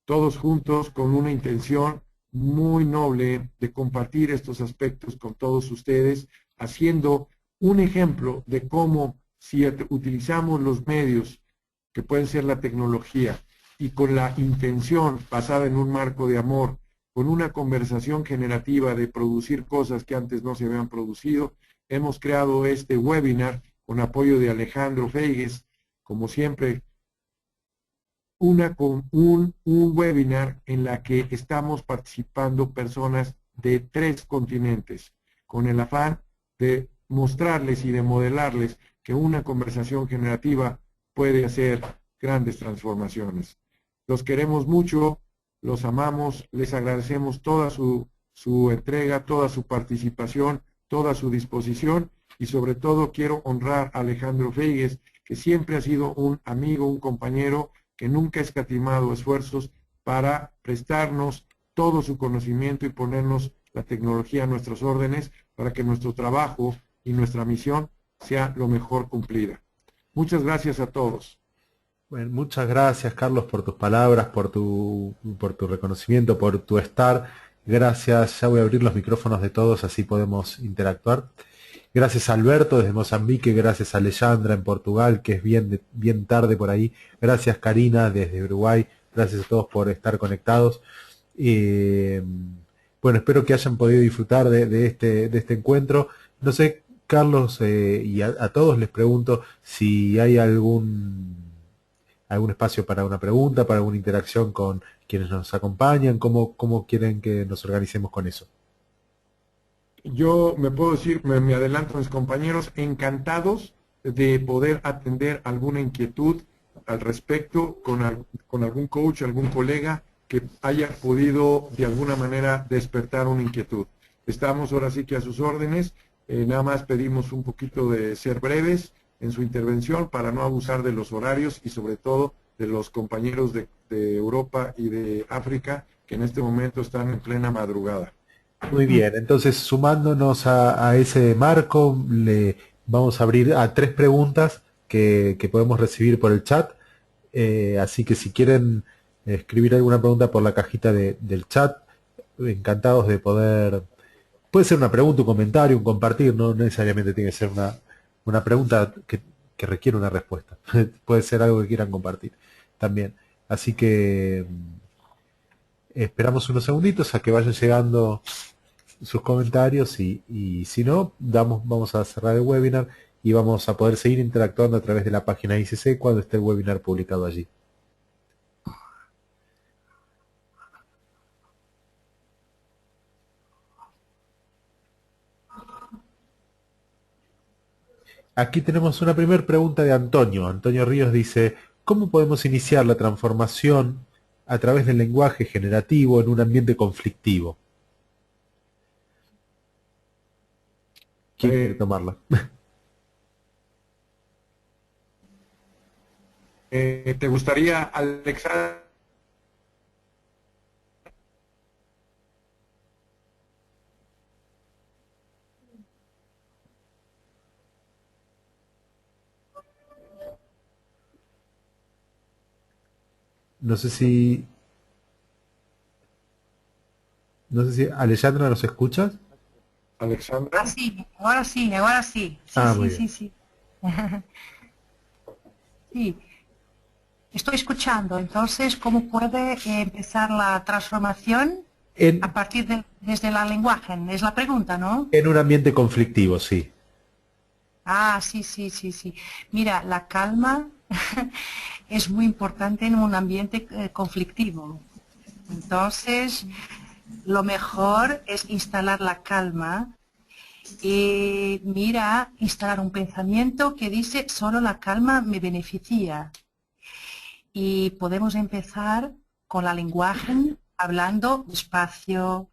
todos juntos con una intención muy noble de compartir estos aspectos con todos ustedes, haciendo un ejemplo de cómo si utilizamos los medios que pueden ser la tecnología y con la intención basada en un marco de amor, con una conversación generativa de producir cosas que antes no se habían producido, hemos creado este webinar con apoyo de Alejandro Feigues, como siempre, un webinar en la que estamos participando personas de 3 continentes, con el afán de mostrarles y de modelarles que una conversación generativa puede hacer grandes transformaciones. Los queremos mucho, los amamos, les agradecemos toda su entrega, toda su participación, toda su disposición, y sobre todo quiero honrar a Alejandro Feigues, que siempre ha sido un amigo, un compañero, que nunca ha escatimado esfuerzos para prestarnos todo su conocimiento y ponernos la tecnología a nuestras órdenes para que nuestro trabajo y nuestra misión sea lo mejor cumplida. Muchas gracias a todos. Bueno, muchas gracias, Carlos, por tus palabras, por tu reconocimiento, por tu estar. Gracias. Ya voy a abrir los micrófonos de todos, así podemos interactuar. Gracias a Alberto desde Mozambique, gracias a Alejandra en Portugal, que es bien tarde por ahí. Gracias, Karina desde Uruguay. Gracias a todos por estar conectados. Bueno, espero que hayan podido disfrutar de este encuentro. No sé, Carlos, y a todos les pregunto si hay algún espacio para una pregunta, para alguna interacción con quienes nos acompañan, cómo quieren que nos organicemos con eso. Yo me puedo decir, me adelanto a mis compañeros, encantados de poder atender alguna inquietud al respecto con algún coach, algún colega que haya podido de alguna manera despertar una inquietud. Estamos ahora sí que a sus órdenes, nada más pedimos un poquito de ser breves en su intervención para no abusar de los horarios y sobre todo de los compañeros de Europa y de África que en este momento están en plena madrugada. Muy bien, entonces sumándonos a ese marco, le vamos a abrir a 3 preguntas que podemos recibir por el chat. Así que si quieren escribir alguna pregunta por la cajita del chat, encantados de poder. Puede ser una pregunta, un comentario, un compartir, no necesariamente tiene que ser una pregunta que requiere una respuesta. Puede ser algo que quieran compartir también. Así que esperamos unos segunditos a que vayan llegando sus comentarios y si no, vamos a cerrar el webinar y vamos a poder seguir interactuando a través de la página ICC cuando esté el webinar publicado allí. Aquí tenemos una primera pregunta de Antonio. Antonio Ríos dice, ¿cómo podemos iniciar la transformación a través del lenguaje generativo en un ambiente conflictivo? ¿Quién quiere tomarla? ¿Te gustaría, Alexandra? No sé si Alejandra, ¿nos escuchas? Alexandra. Ah, sí, ahora sí, ahora sí. Sí, muy sí, bien. sí, sí. Sí, estoy escuchando. Entonces, ¿cómo puede empezar la transformación a partir desde la lenguaje? Es la pregunta, ¿no? En un ambiente conflictivo, sí. Ah, sí, sí, sí, sí. Mira, la calma es muy importante en un ambiente conflictivo. Entonces, lo mejor es instalar la calma y instalar un pensamiento que dice solo la calma me beneficia. Y podemos empezar con la lenguaje hablando despacio,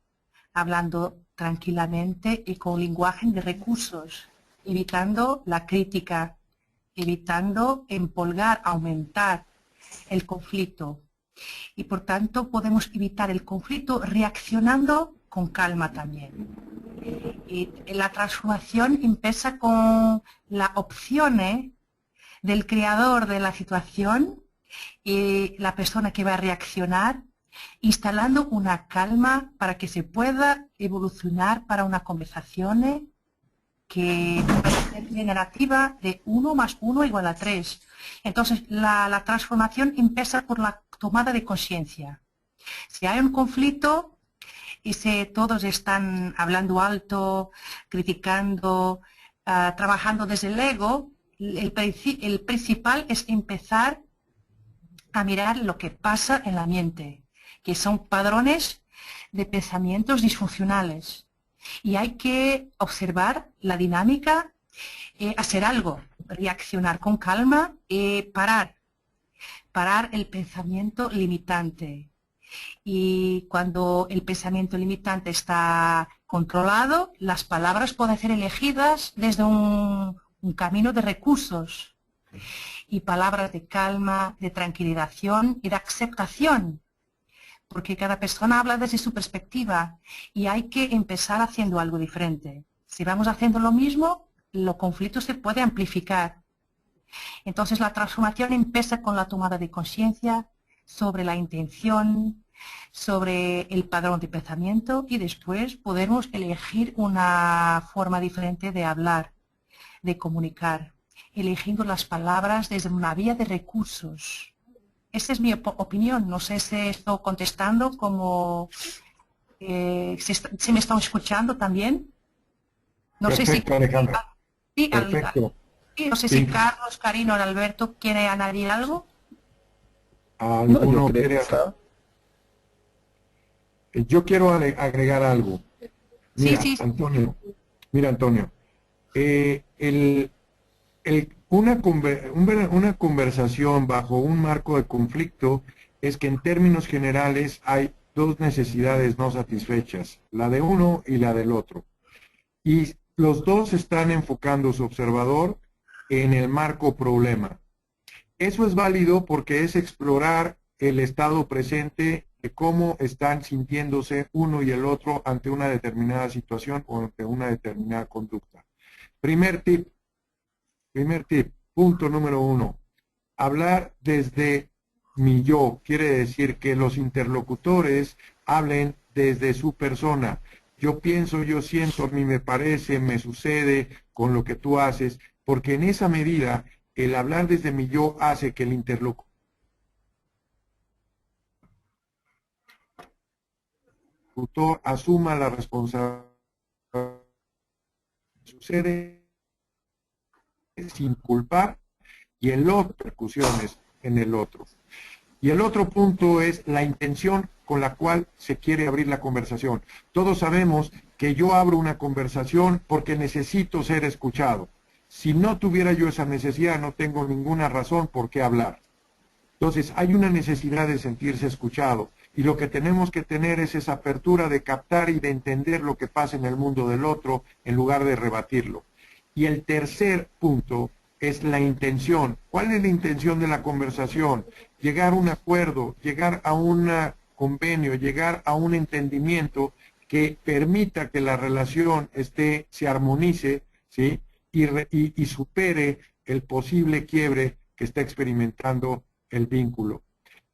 hablando tranquilamente y con lenguaje de recursos, evitando la crítica, evitando empolgar, aumentar el conflicto. Y por tanto podemos evitar el conflicto reaccionando con calma también. Y la transformación empieza con la opción del creador de la situación y la persona que va a reaccionar, instalando una calma para que se pueda evolucionar para una conversación que puede ser generativa de 1 más 1 igual a 3. Entonces, la transformación empieza por la tomada de conciencia. Si hay un conflicto y si todos están hablando alto, criticando, trabajando desde el ego, el principal es empezar a mirar lo que pasa en la mente, que son patrones de pensamientos disfuncionales. Y hay que observar la dinámica, hacer algo, reaccionar con calma y parar el pensamiento limitante. Y cuando el pensamiento limitante está controlado, las palabras pueden ser elegidas desde un camino de recursos y palabras de calma, de tranquilización y de aceptación, porque cada persona habla desde su perspectiva y hay que empezar haciendo algo diferente. Si vamos haciendo lo mismo, los conflictos se pueden amplificar. Entonces la transformación empieza con la tomada de conciencia sobre la intención, sobre el patrón de pensamiento y después podemos elegir una forma diferente de hablar, de comunicar, eligiendo las palabras desde una vía de recursos. Esa es mi opinión. No sé si estoy contestando como... si me están escuchando también. No Perfecto, sé si... Alejandra. Sí, Perfecto. no sé si Carlos, Karina o Alberto quiere añadir algo. No, ¿Alguno yo creo que quiere? está. Yo quiero agregar algo. Mira, Sí. Antonio. Mira, Antonio. Una conversación bajo un marco de conflicto es que en términos generales hay dos necesidades no satisfechas, la de uno y la del otro. Y los dos están enfocando su observador en el marco problema. Eso es válido porque es explorar el estado presente de cómo están sintiéndose uno y el otro ante una determinada situación o ante una determinada conducta. Primer tip, punto número 1. Hablar desde mi yo quiere decir que los interlocutores hablen desde su persona. Yo pienso, yo siento, a mí me parece, me sucede con lo que tú haces, porque en esa medida el hablar desde mi yo hace que el interlocutor asuma la responsabilidad. Sucede sin culpar y el otro, repercusiones en el otro. Y el otro punto es la intención con la cual se quiere abrir la conversación. Todos sabemos que yo abro una conversación porque necesito ser escuchado. Si no tuviera yo esa necesidad, no tengo ninguna razón por qué hablar. Entonces, hay una necesidad de sentirse escuchado. Y lo que tenemos que tener es esa apertura de captar y de entender lo que pasa en el mundo del otro en lugar de rebatirlo. Y el tercer punto es la intención. ¿Cuál es la intención de la conversación? Llegar a un acuerdo, llegar a un convenio, llegar a un entendimiento que permita que la relación se armonice, ¿sí? y supere el posible quiebre que está experimentando el vínculo.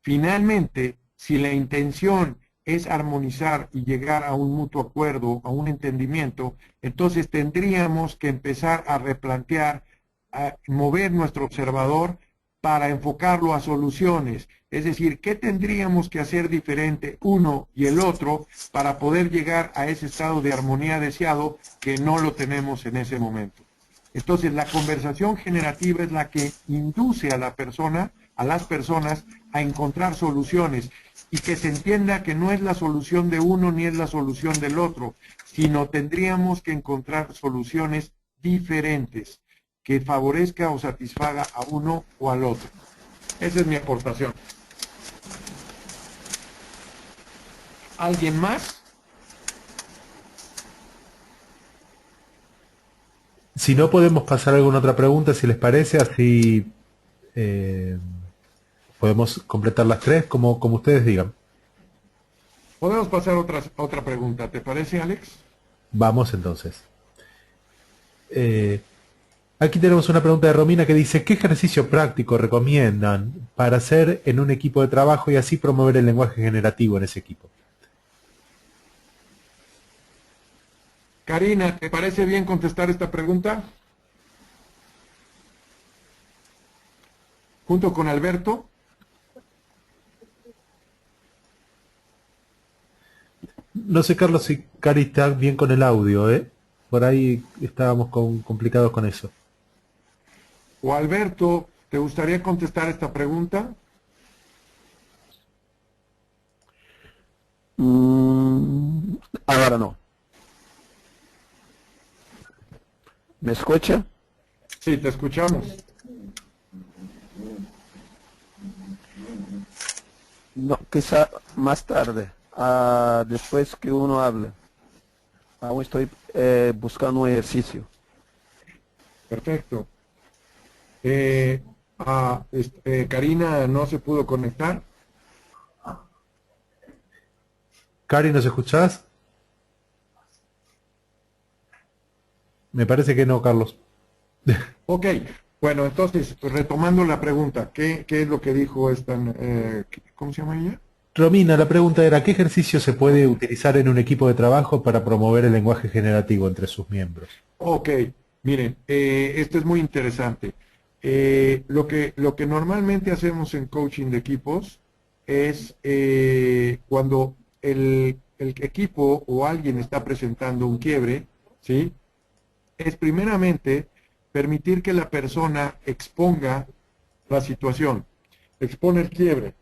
Finalmente, si la intención es armonizar y llegar a un mutuo acuerdo, a un entendimiento, entonces tendríamos que empezar a replantear, a mover nuestro observador para enfocarlo a soluciones. Es decir, ¿qué tendríamos que hacer diferente uno y el otro para poder llegar a ese estado de armonía deseado que no lo tenemos en ese momento? Entonces, la conversación generativa es la que induce a la persona, a las personas, a encontrar soluciones y que se entienda que no es la solución de uno ni es la solución del otro, sino tendríamos que encontrar soluciones diferentes que favorezca o satisfaga a uno o al otro. Esa es mi aportación. ¿Alguien más? Si no, podemos pasar a alguna otra pregunta, si les parece, así podemos completar las tres, como ustedes digan. Podemos pasar a otra pregunta, ¿te parece, Alex? Vamos entonces. Aquí tenemos una pregunta de Romina que dice, ¿qué ejercicio práctico recomiendan para hacer en un equipo de trabajo y así promover el lenguaje generativo en ese equipo? Karina, ¿te parece bien contestar esta pregunta? Junto con Alberto. No sé, Carlos, si Cari está bien con el audio, ¿eh? Por ahí estábamos complicados con eso. O Alberto, ¿te gustaría contestar esta pregunta? Ahora no. ¿Me escucha? Sí, te escuchamos. No, quizá más tarde, después que uno hable. Aún estoy buscando un ejercicio. Perfecto. Karina no se pudo conectar. Cari, ¿nos escuchás? Me parece que no, Carlos. Ok, bueno, entonces, pues, retomando la pregunta, ¿qué es lo que dijo esta, ¿cómo se llama ella? Romina, la pregunta era, ¿qué ejercicio se puede utilizar en un equipo de trabajo para promover el lenguaje generativo entre sus miembros? Ok, miren, esto es muy interesante. Lo que normalmente hacemos en coaching de equipos es cuando el equipo o alguien está presentando un quiebre, ¿sí? Es primeramente permitir que la persona exponga la situación, expone el quiebre.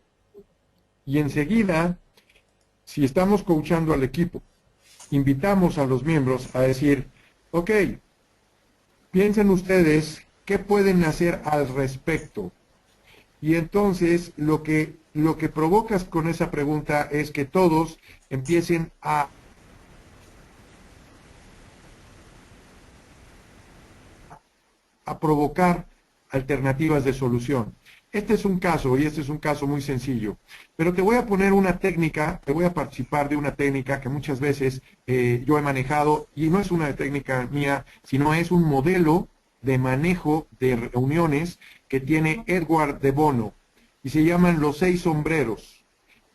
Y enseguida, si estamos coachando al equipo, invitamos a los miembros a decir, ok, piensen ustedes qué pueden hacer al respecto. Y entonces lo que provocas con esa pregunta es que todos empiecen a provocar alternativas de solución. Este es un caso, y este es un caso muy sencillo, pero te voy a poner una técnica, te voy a participar de una técnica que muchas veces yo he manejado, y no es una técnica mía, sino es un modelo de manejo de reuniones que tiene Edward de Bono, y se llaman los 6 sombreros.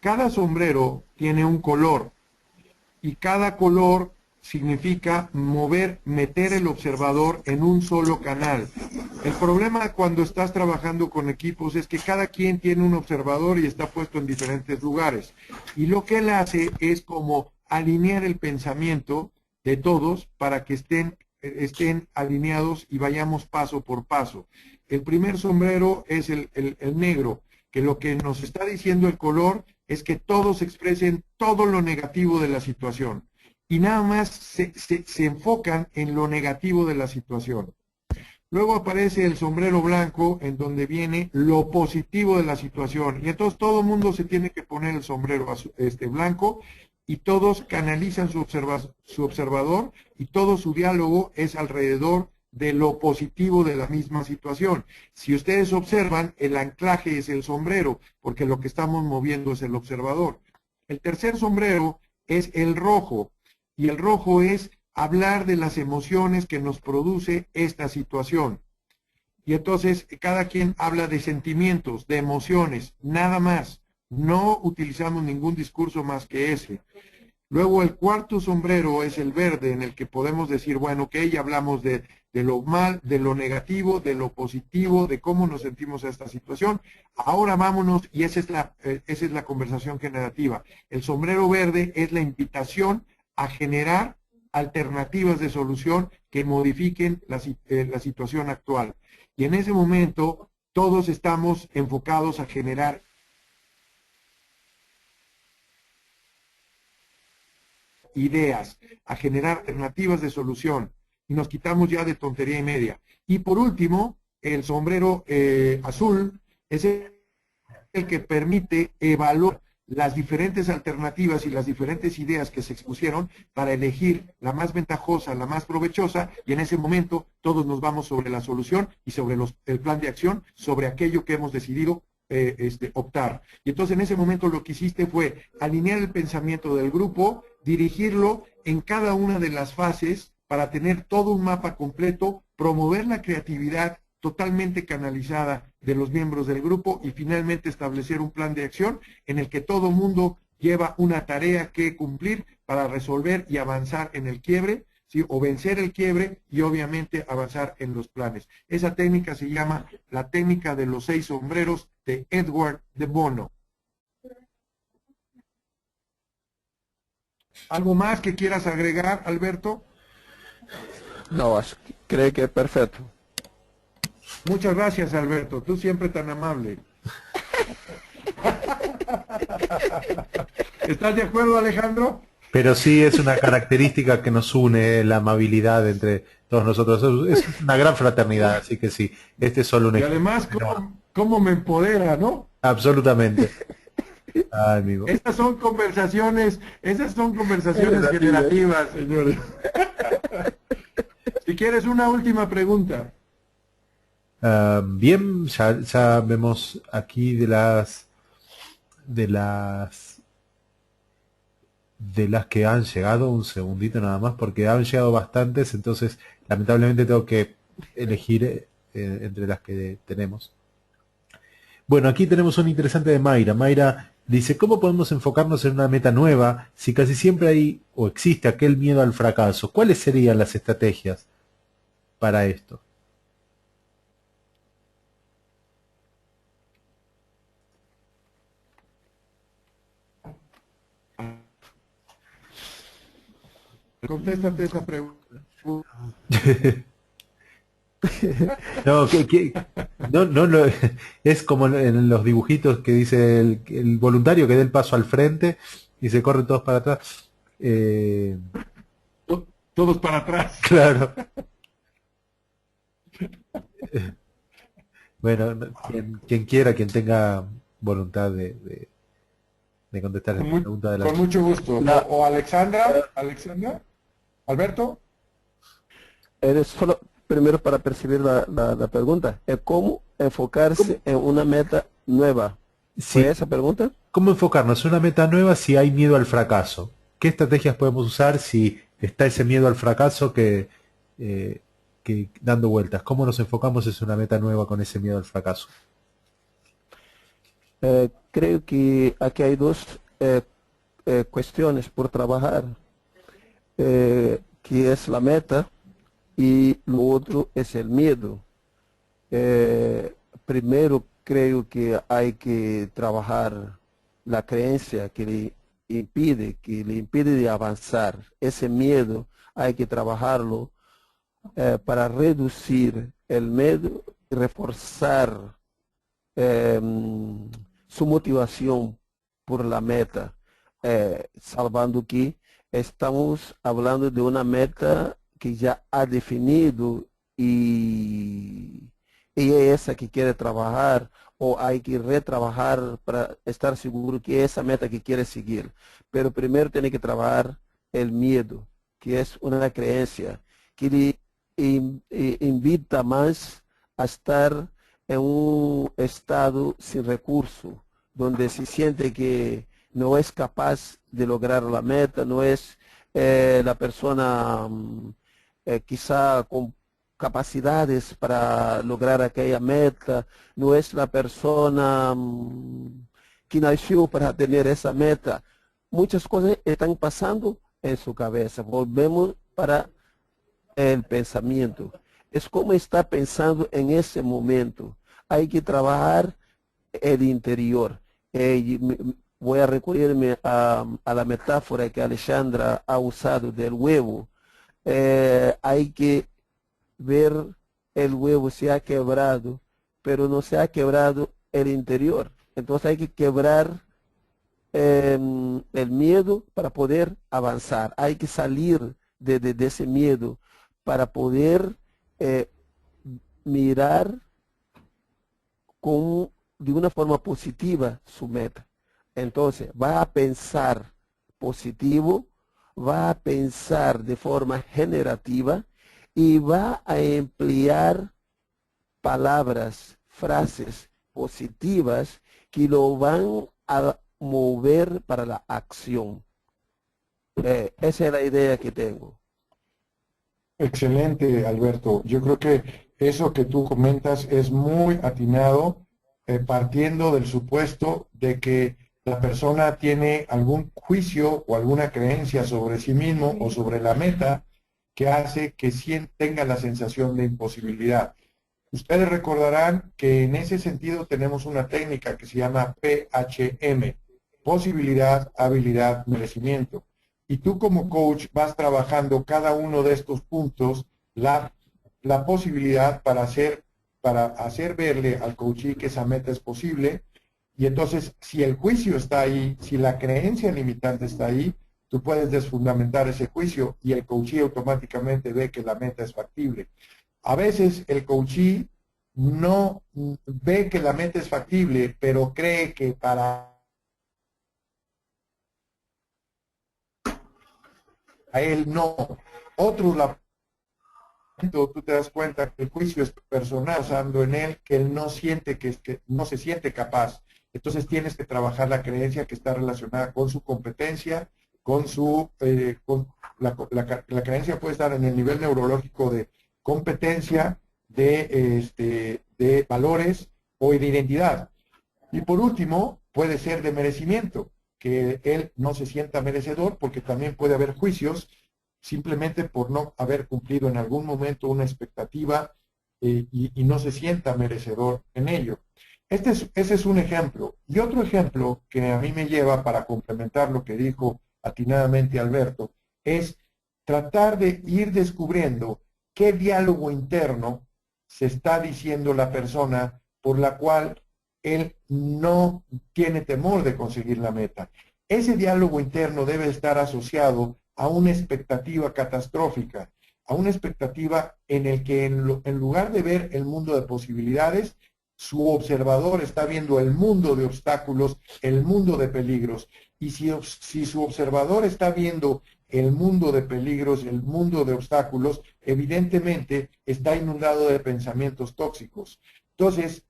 Cada sombrero tiene un color, y cada color significa meter el observador en un solo canal. El problema cuando estás trabajando con equipos es que cada quien tiene un observador y está puesto en diferentes lugares. Y lo que él hace es como alinear el pensamiento de todos para que estén alineados y vayamos paso por paso. El primer sombrero es el negro, que lo que nos está diciendo el color es que todos expresen todo lo negativo de la situación y nada más se enfocan en lo negativo de la situación. Luego aparece el sombrero blanco en donde viene lo positivo de la situación y entonces todo el mundo se tiene que poner el sombrero blanco y todos canalizan su observador y todo su diálogo es alrededor de lo positivo de la misma situación. Si ustedes observan, el anclaje es el sombrero, porque lo que estamos moviendo es el observador. El tercer sombrero es el rojo, y el rojo es hablar de las emociones que nos produce esta situación. Y entonces cada quien habla de sentimientos, de emociones, nada más. No utilizamos ningún discurso más que ese. Luego el cuarto sombrero es el verde, en el que podemos decir, bueno, ok, ya hablamos de lo mal, de lo negativo, de lo positivo, de cómo nos sentimos a esta situación. Ahora vámonos, y esa es la conversación generativa. El sombrero verde es la invitación a generar alternativas de solución que modifiquen la situación actual. Y en ese momento todos estamos enfocados a generar ideas, a generar alternativas de solución y nos quitamos ya de tontería y media. Y por último, el sombrero azul es el que permite evaluar las diferentes alternativas y las diferentes ideas que se expusieron para elegir la más ventajosa, la más provechosa, y en ese momento todos nos vamos sobre la solución y sobre el plan de acción, sobre aquello que hemos decidido optar. Y entonces en ese momento lo que hiciste fue alinear el pensamiento del grupo, dirigirlo en cada una de las fases para tener todo un mapa completo, promover la creatividad totalmente canalizada de los miembros del grupo y finalmente establecer un plan de acción en el que todo mundo lleva una tarea que cumplir para resolver y avanzar en el quiebre ¿sí? O vencer el quiebre y obviamente avanzar en los planes. Esa técnica se llama la técnica de los 6 sombreros de Edward de Bono. ¿Algo más que quieras agregar, Alberto? No, creo que es perfecto. Muchas gracias, Alberto. Tú siempre tan amable. ¿Estás de acuerdo, Alejandro? Pero sí es una característica que nos une, la amabilidad entre todos nosotros. Es una gran fraternidad, así que sí, este es solo un Y ejemplo. además, cómo me empodera, ¿no? Absolutamente. Ay, amigo. Esas son conversaciones generativas, señores. Si quieres una última pregunta. Bien, ya vemos aquí de las que han llegado, un segundito nada más, porque han llegado bastantes, entonces lamentablemente tengo que elegir entre las que tenemos. Bueno, aquí tenemos una interesante de Mayra. Mayra dice, ¿cómo podemos enfocarnos en una meta nueva si casi siempre hay o existe aquel miedo al fracaso? ¿Cuáles serían las estrategias para esto? Contéstate esa pregunta. No, no, es como en los dibujitos que dice el voluntario que dé el paso al frente y se corren todos para atrás. Todos para atrás. Claro. Bueno, quien quiera, quien tenga voluntad de contestar esta pregunta de Con mucho gusto. O Alexandra, Alberto. Eres solo, primero para percibir la pregunta, es cómo enfocarse en una meta nueva. Sí. ¿Fue esa pregunta? ¿Cómo enfocarnos en una meta nueva si hay miedo al fracaso? ¿Qué estrategias podemos usar si está ese miedo al fracaso que dando vueltas? ¿Cómo nos enfocamos en una meta nueva con ese miedo al fracaso? Creo que aquí hay dos cuestiones por trabajar, que es la meta y lo otro es el miedo. Primero creo que hay que trabajar la creencia que le impide de avanzar. Ese miedo hay que trabajarlo para reducir el miedo y reforzar su motivación por la meta, salvando que estamos hablando de una meta que ya ha definido y es esa que quiere trabajar, o hay que retrabajar para estar seguro que es esa meta que quiere seguir. Pero primero tiene que trabajar el miedo, que es una creencia que le invita más a estar en un estado sin recurso, donde se siente que no es capaz de lograr la meta, no es la persona quizá con capacidades para lograr aquella meta, no es la persona que nació para tener esa meta. Muchas cosas están pasando en su cabeza. Volvemos para el pensamiento. Es como está pensando en ese momento. Hay que trabajar el interior. Voy a recurrirme a la metáfora que Alexandra ha usado del huevo. Hay que ver el huevo se ha quebrado, pero no se ha quebrado el interior. Entonces hay que quebrar el miedo para poder avanzar. Hay que salir de ese miedo para poder mirar de una forma positiva su meta. Entonces va a pensar positivo, va a pensar de forma generativa y va a emplear palabras, frases positivas que lo van a mover para la acción. Esa es la idea que tengo. Excelente, Alberto. Yo creo que eso que tú comentas es muy atinado, partiendo del supuesto de que la persona tiene algún juicio o alguna creencia sobre sí mismo o sobre la meta que hace que tenga la sensación de imposibilidad. Ustedes recordarán que en ese sentido tenemos una técnica que se llama PHM, posibilidad, habilidad, merecimiento. Y tú como coach vas trabajando cada uno de estos puntos, la posibilidad para hacer verle al coachee que esa meta es posible. Y entonces, si el juicio está ahí, si la creencia limitante está ahí, tú puedes desfundamentar ese juicio y el coachee automáticamente ve que la meta es factible. A veces el coachee no ve que la meta es factible, pero cree que para él no. Otros la tú te das cuenta que el juicio es personal, basando en él, que él no siente que no se siente capaz. Entonces tienes que trabajar la creencia que está relacionada con su competencia, con la creencia puede estar en el nivel neurológico de competencia, de valores o de identidad. Y por último, puede ser de merecimiento, que él no se sienta merecedor, porque también puede haber juicios simplemente por no haber cumplido en algún momento una expectativa y no se sienta merecedor en ello. Ese es un ejemplo. Y otro ejemplo que a mí me lleva para complementar lo que dijo atinadamente Alberto, es tratar de ir descubriendo qué diálogo interno se está diciendo la persona por la cual él no tiene temor de conseguir la meta. Ese diálogo interno debe estar asociado a una expectativa catastrófica, a una expectativa en el que en lugar de ver el mundo de posibilidades, su observador está viendo el mundo de obstáculos, el mundo de peligros. Y si su observador está viendo el mundo de peligros, el mundo de obstáculos, evidentemente está inundado de pensamientos tóxicos. Entonces,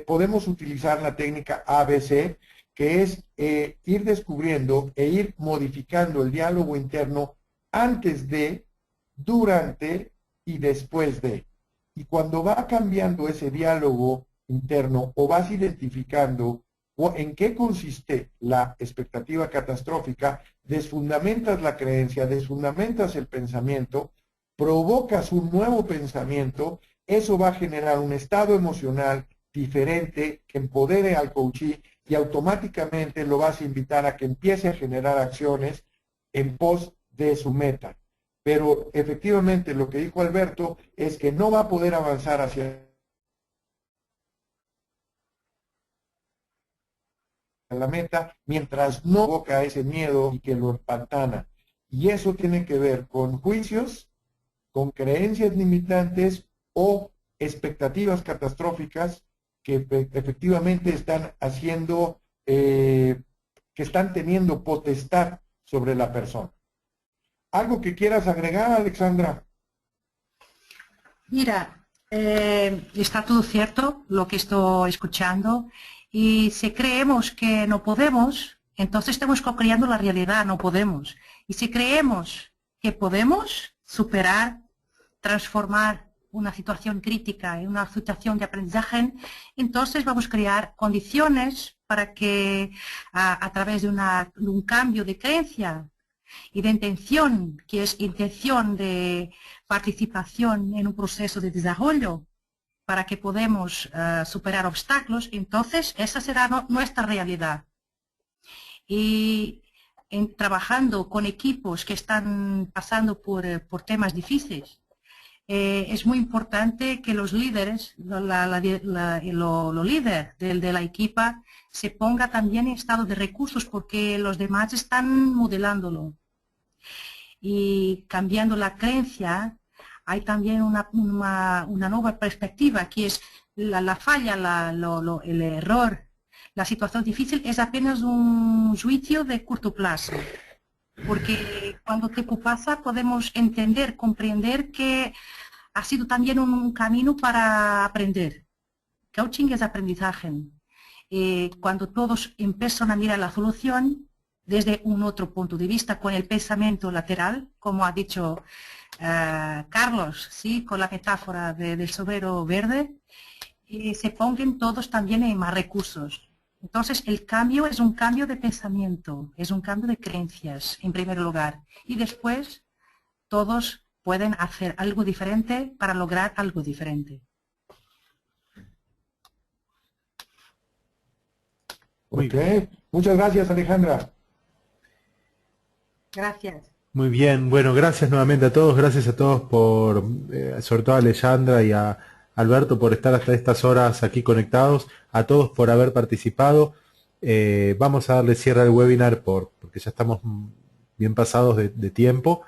podemos utilizar la técnica ABC, que es ir descubriendo e ir modificando el diálogo interno antes de, durante y después de. Y cuando va cambiando ese diálogo interno o vas identificando en qué consiste la expectativa catastrófica, desfundamentas la creencia, desfundamentas el pensamiento, provocas un nuevo pensamiento, eso va a generar un estado emocional diferente que empodere al coachee y automáticamente lo vas a invitar a que empiece a generar acciones en pos de su meta. Pero efectivamente lo que dijo Alberto es que no va a poder avanzar hacia la meta mientras no provoca ese miedo y que lo empantana. Y eso tiene que ver con juicios, con creencias limitantes o expectativas catastróficas que efectivamente están haciendo, que están teniendo potestad sobre la persona. ¿Algo que quieras agregar, Alexandra? Mira, está todo cierto lo que estoy escuchando, y si creemos que no podemos, entonces estamos co-creando la realidad, no podemos. Y si creemos que podemos superar, transformar una situación crítica en una situación de aprendizaje, entonces vamos a crear condiciones para que a través de un cambio de creencia y de intención, que es intención de participación en un proceso de desarrollo, para que podamos superar obstáculos, entonces esa será nuestra realidad. Y trabajando con equipos que están pasando por temas difíciles, es muy importante que los líderes, lo líder de la equipa, se ponga también en estado de recursos, porque los demás están modelándolo. Y cambiando la creencia, hay también una nueva perspectiva, que es la falla, el error, la situación difícil es apenas un juicio de corto plazo. Porque cuando tiempo pasa podemos entender, comprender que ha sido también un camino para aprender. Coaching es aprendizaje. Cuando todos empiezan a mirar la solución desde un otro punto de vista, con el pensamiento lateral, como ha dicho Carlos, ¿sí? Con la metáfora del sombrero verde, se pongan todos también en más recursos. Entonces, el cambio es un cambio de pensamiento, es un cambio de creencias, en primer lugar. Y después, todos pueden hacer algo diferente para lograr algo diferente. Muy Ok, muchas gracias Alejandra. Gracias. Muy bien, bueno, gracias nuevamente a todos, gracias a todos por, sobre todo a Alejandra y a Alberto por estar hasta estas horas aquí conectados, a todos por haber participado. Vamos a darle cierre al webinar porque ya estamos bien pasados de tiempo.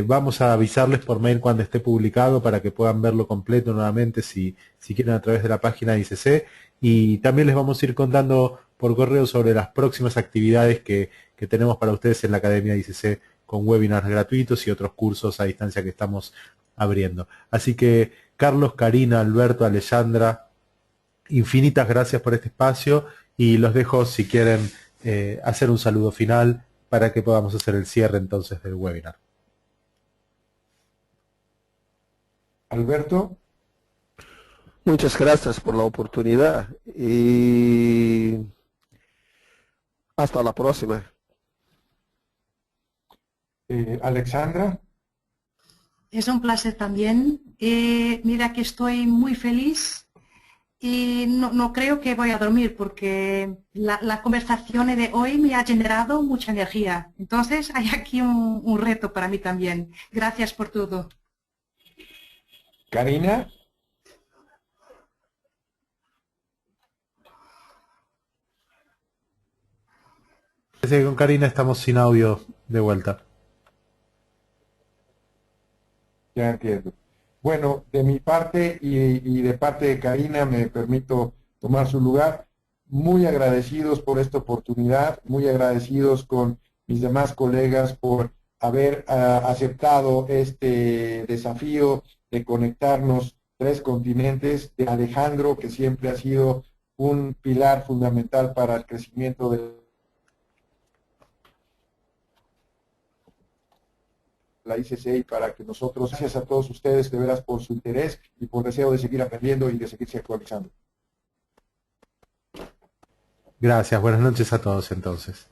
Vamos a avisarles por mail cuando esté publicado para que puedan verlo completo nuevamente si quieren a través de la página de ICC, y también les vamos a ir contando por correo sobre las próximas actividades que tenemos para ustedes en la Academia de ICC, con webinars gratuitos y otros cursos a distancia que estamos abriendo. Así que Carlos, Karina, Alberto, Alejandra, infinitas gracias por este espacio y los dejo si quieren hacer un saludo final para que podamos hacer el cierre entonces del webinar. Alberto. Muchas gracias por la oportunidad y hasta la próxima. Alexandra. Es un placer también. Mira que estoy muy feliz y no creo que voy a dormir porque la conversación de hoy me ha generado mucha energía. Entonces hay aquí un reto para mí también. Gracias por todo. Karina. Parece que con Karina estamos sin audio de vuelta. Ya entiendo. Bueno, de mi parte y de parte de Karina me permito tomar su lugar. Muy agradecidos por esta oportunidad, muy agradecidos con mis demás colegas por haber aceptado este desafío de conectarnos 3 continentes, de Alejandro, que siempre ha sido un pilar fundamental para el crecimiento de la ICC y para que nosotros, gracias a todos ustedes de veras por su interés y por deseo de seguir aprendiendo y de seguirse actualizando. Gracias, buenas noches a todos entonces.